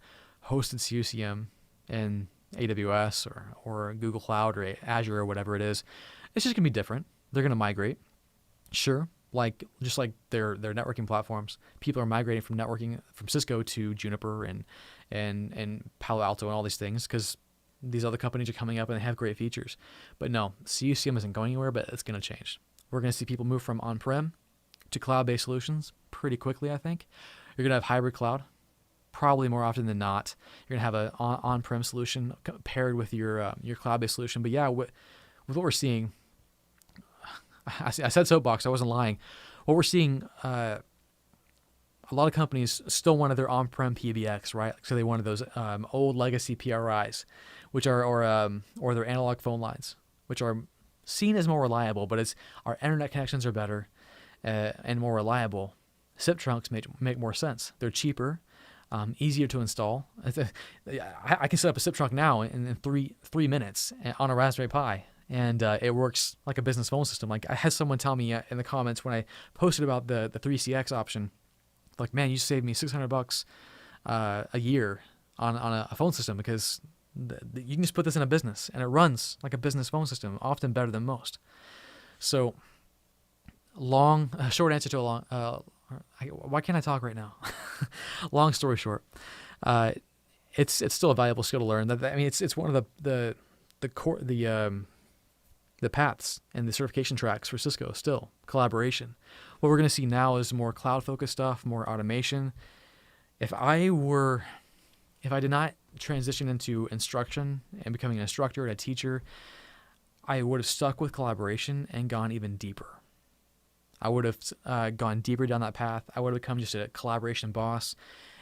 hosted CUCM in AWS or Google Cloud or Azure or whatever it is. It's just going to be different. They're going to migrate. Sure. Just like their networking platforms, people are migrating from Cisco to Juniper and Palo Alto and all these things because these other companies are coming up and they have great features. But no, CUCM isn't going anywhere, but it's going to change. We're going to see people move from on-prem to cloud-based solutions pretty quickly, I think. You're going to have hybrid cloud, probably more often than not. You're going to have an on-prem solution paired with your cloud-based solution. But yeah, with what we're seeing, I said soapbox, I wasn't lying. What we're seeing, a lot of companies still wanted their on-prem PBX, right? So they wanted those old legacy PRIs, which are or their analog phone lines, which are seen as more reliable, but our internet connections are better and more reliable. SIP trunks make more sense. They're cheaper, easier to install. I can set up a SIP trunk now in 3 minutes on a Raspberry Pi. And it works like a business phone system. Like I had someone tell me in the comments when I posted about the 3CX option, like, man, you saved me $600 a year on a phone system because you can just put this in a business and it runs like a business phone system, often better than most. So short answer to a long, why can't I talk right now? Long story short, it's still a valuable skill to learn. I mean, it's one of the paths and the certification tracks for Cisco still, collaboration. What we're going to see now is more cloud-focused stuff, more automation. If I did not transition into instruction and becoming an instructor and a teacher, I would have stuck with collaboration and gone even deeper. I would have gone deeper down that path. I would have become just a collaboration boss.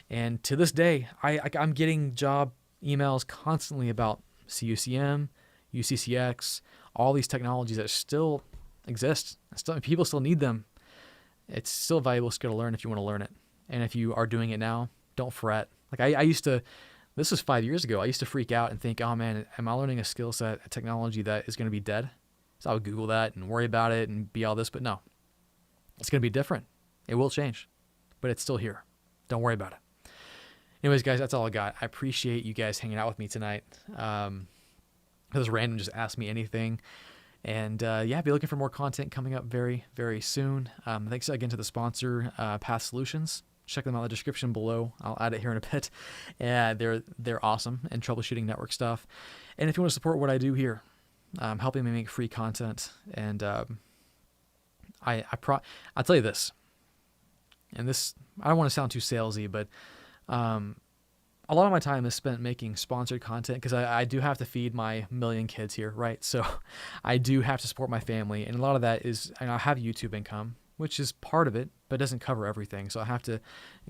And to this day, I'm getting job emails constantly about CUCM, UCCX, all these technologies that still exist. People still need them. It's still a valuable skill to learn if you want to learn it. And if you are doing it now, don't fret. Like I used to, this was 5 years ago, I used to freak out and think, oh man, am I learning a skill set, a technology that is going to be dead? So I would Google that and worry about it and be all this, but no. It's going to be different. It will change, but it's still here. Don't worry about it. Anyways, guys, that's all I got. I appreciate you guys hanging out with me tonight. This random just ask me anything. And yeah, be looking for more content coming up very, very soon. Thanks again to the sponsor, Path Solutions. Check them out in the description below. I'll add it here in a bit. They're awesome in troubleshooting network stuff. And if you want to support what I do here, helping me make free content, and I'll tell you this, and this, I don't want to sound too salesy, but a lot of my time is spent making sponsored content because I do have to feed my million kids here, right? So I do have to support my family, and a lot of that is, and I have YouTube income, which is part of it, but it doesn't cover everything. So I have to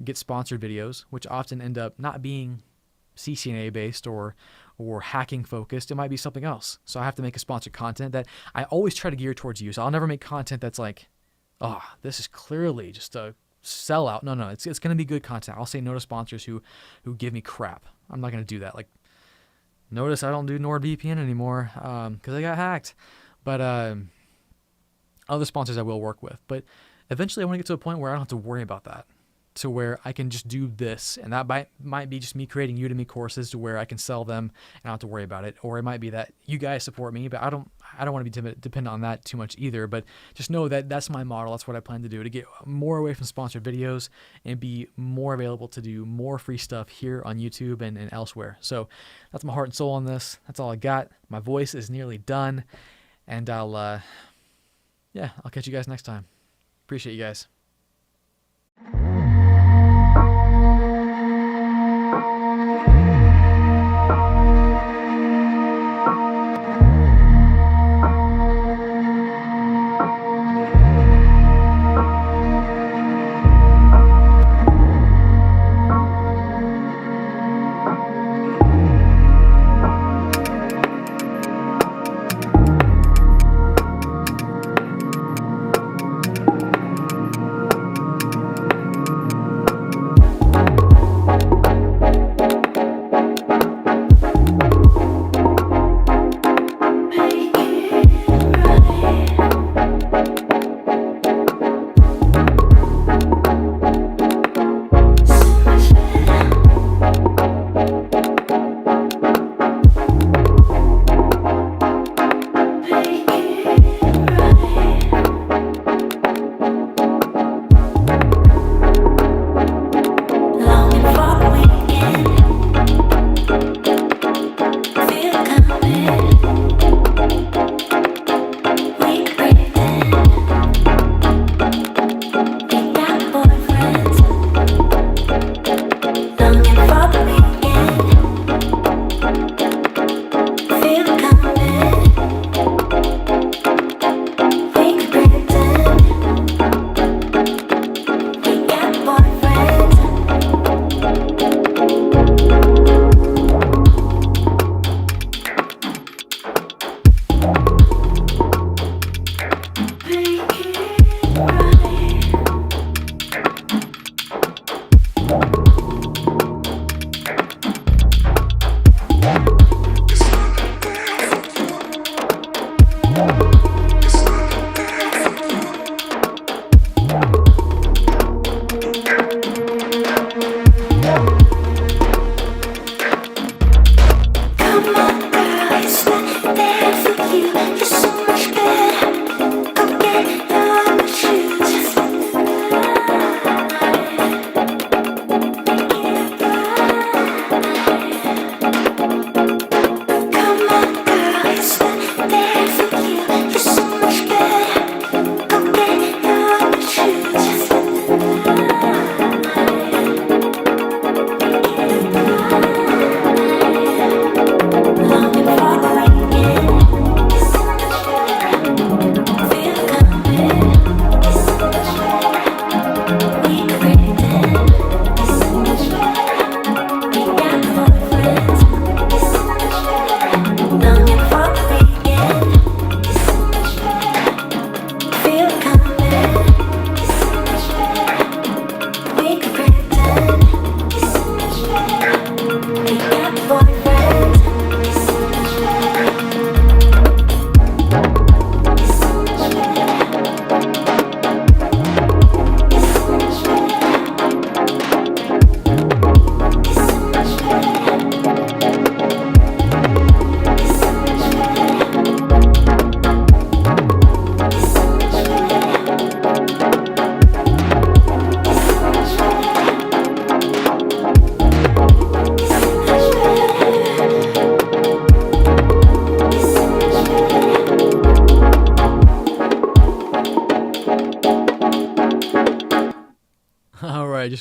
get sponsored videos, which often end up not being CCNA based or hacking focused. It might be something else. So I have to make a sponsored content that I always try to gear towards you. So I'll never make content that's like, oh, this is clearly just a sellout. No, it's going to be good content. I'll say no to sponsors who give me crap. I'm not going to do that. Like, notice I don't do NordVPN anymore because I got hacked. But other sponsors I will work with. But eventually I want to get to a point where I don't have to worry about that, to where I can just do this. And that might be just me creating Udemy courses to where I can sell them and I don't have to worry about it. Or it might be that you guys support me, but I don't want to be dependent on that too much either. But just know that that's my model. That's what I plan to do, to get more away from sponsored videos and be more available to do more free stuff here on YouTube and elsewhere. So that's my heart and soul on this. That's all I got. My voice is nearly done. And I'll catch you guys next time. Appreciate you guys.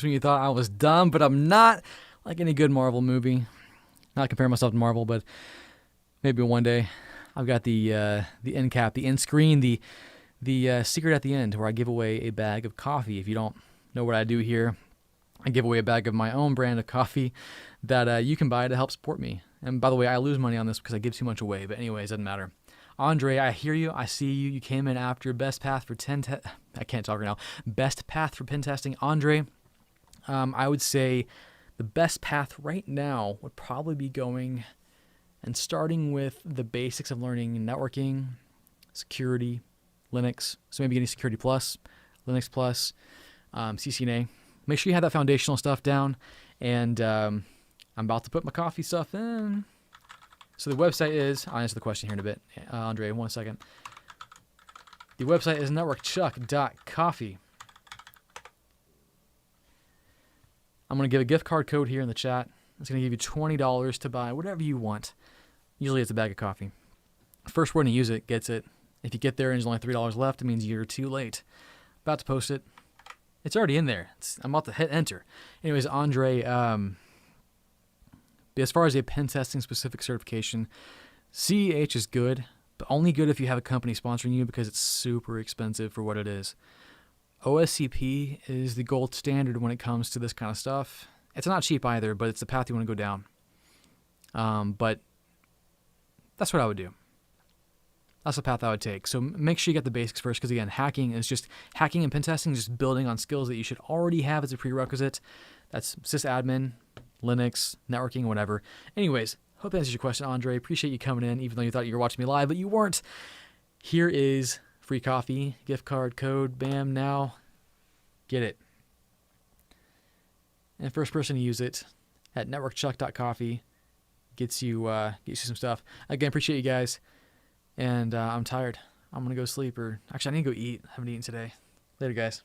when you thought I was dumb, but I'm not. Like any good Marvel movie. Not comparing myself to Marvel, but maybe one day. I've got the end cap, the end screen, the secret at the end, where I give away a bag of coffee. If you don't know what I do here, I give away a bag of my own brand of coffee that you can buy to help support me. And by the way, I lose money on this because I give too much away. But anyways, doesn't matter. Andre, I hear you. I see you. You came in after best path for I can't talk right now. Best path for pen testing. Andre, I would say the best path right now would probably be going and starting with the basics of learning networking, security, Linux. So maybe getting Security Plus, Linux Plus, CCNA. Make sure you have that foundational stuff down. And I'm about to put my coffee stuff in. So the website is, I'll answer the question here in a bit. Andre, 1 second. The website is networkchuck.coffee. I'm going to give a gift card code here in the chat. It's going to give you $20 to buy whatever you want. Usually it's a bag of coffee. First one to use it gets it. If you get there and there's only $3 left, it means you're too late. About to post it. It's already in there. I'm about to hit enter. Anyways, Andre, as far as a pen testing specific certification, CEH is good, but only good if you have a company sponsoring you because it's super expensive for what it is. OSCP is the gold standard when it comes to this kind of stuff. It's not cheap either, but it's the path you want to go down. But that's what I would do. That's the path I would take. So make sure you get the basics first, because again, hacking and pen testing is just building on skills that you should already have as a prerequisite. That's sysadmin, Linux, networking, whatever. Anyways, hope that answers your question, Andre. Appreciate you coming in, even though you thought you were watching me live, but you weren't. Here is free coffee, gift card code, bam, now. Get it. And first person to use it at networkchuck.coffee gets you some stuff. Again, appreciate you guys. And I'm tired. I'm going to go sleep, or actually I need to go eat. I haven't eaten today. Later, guys.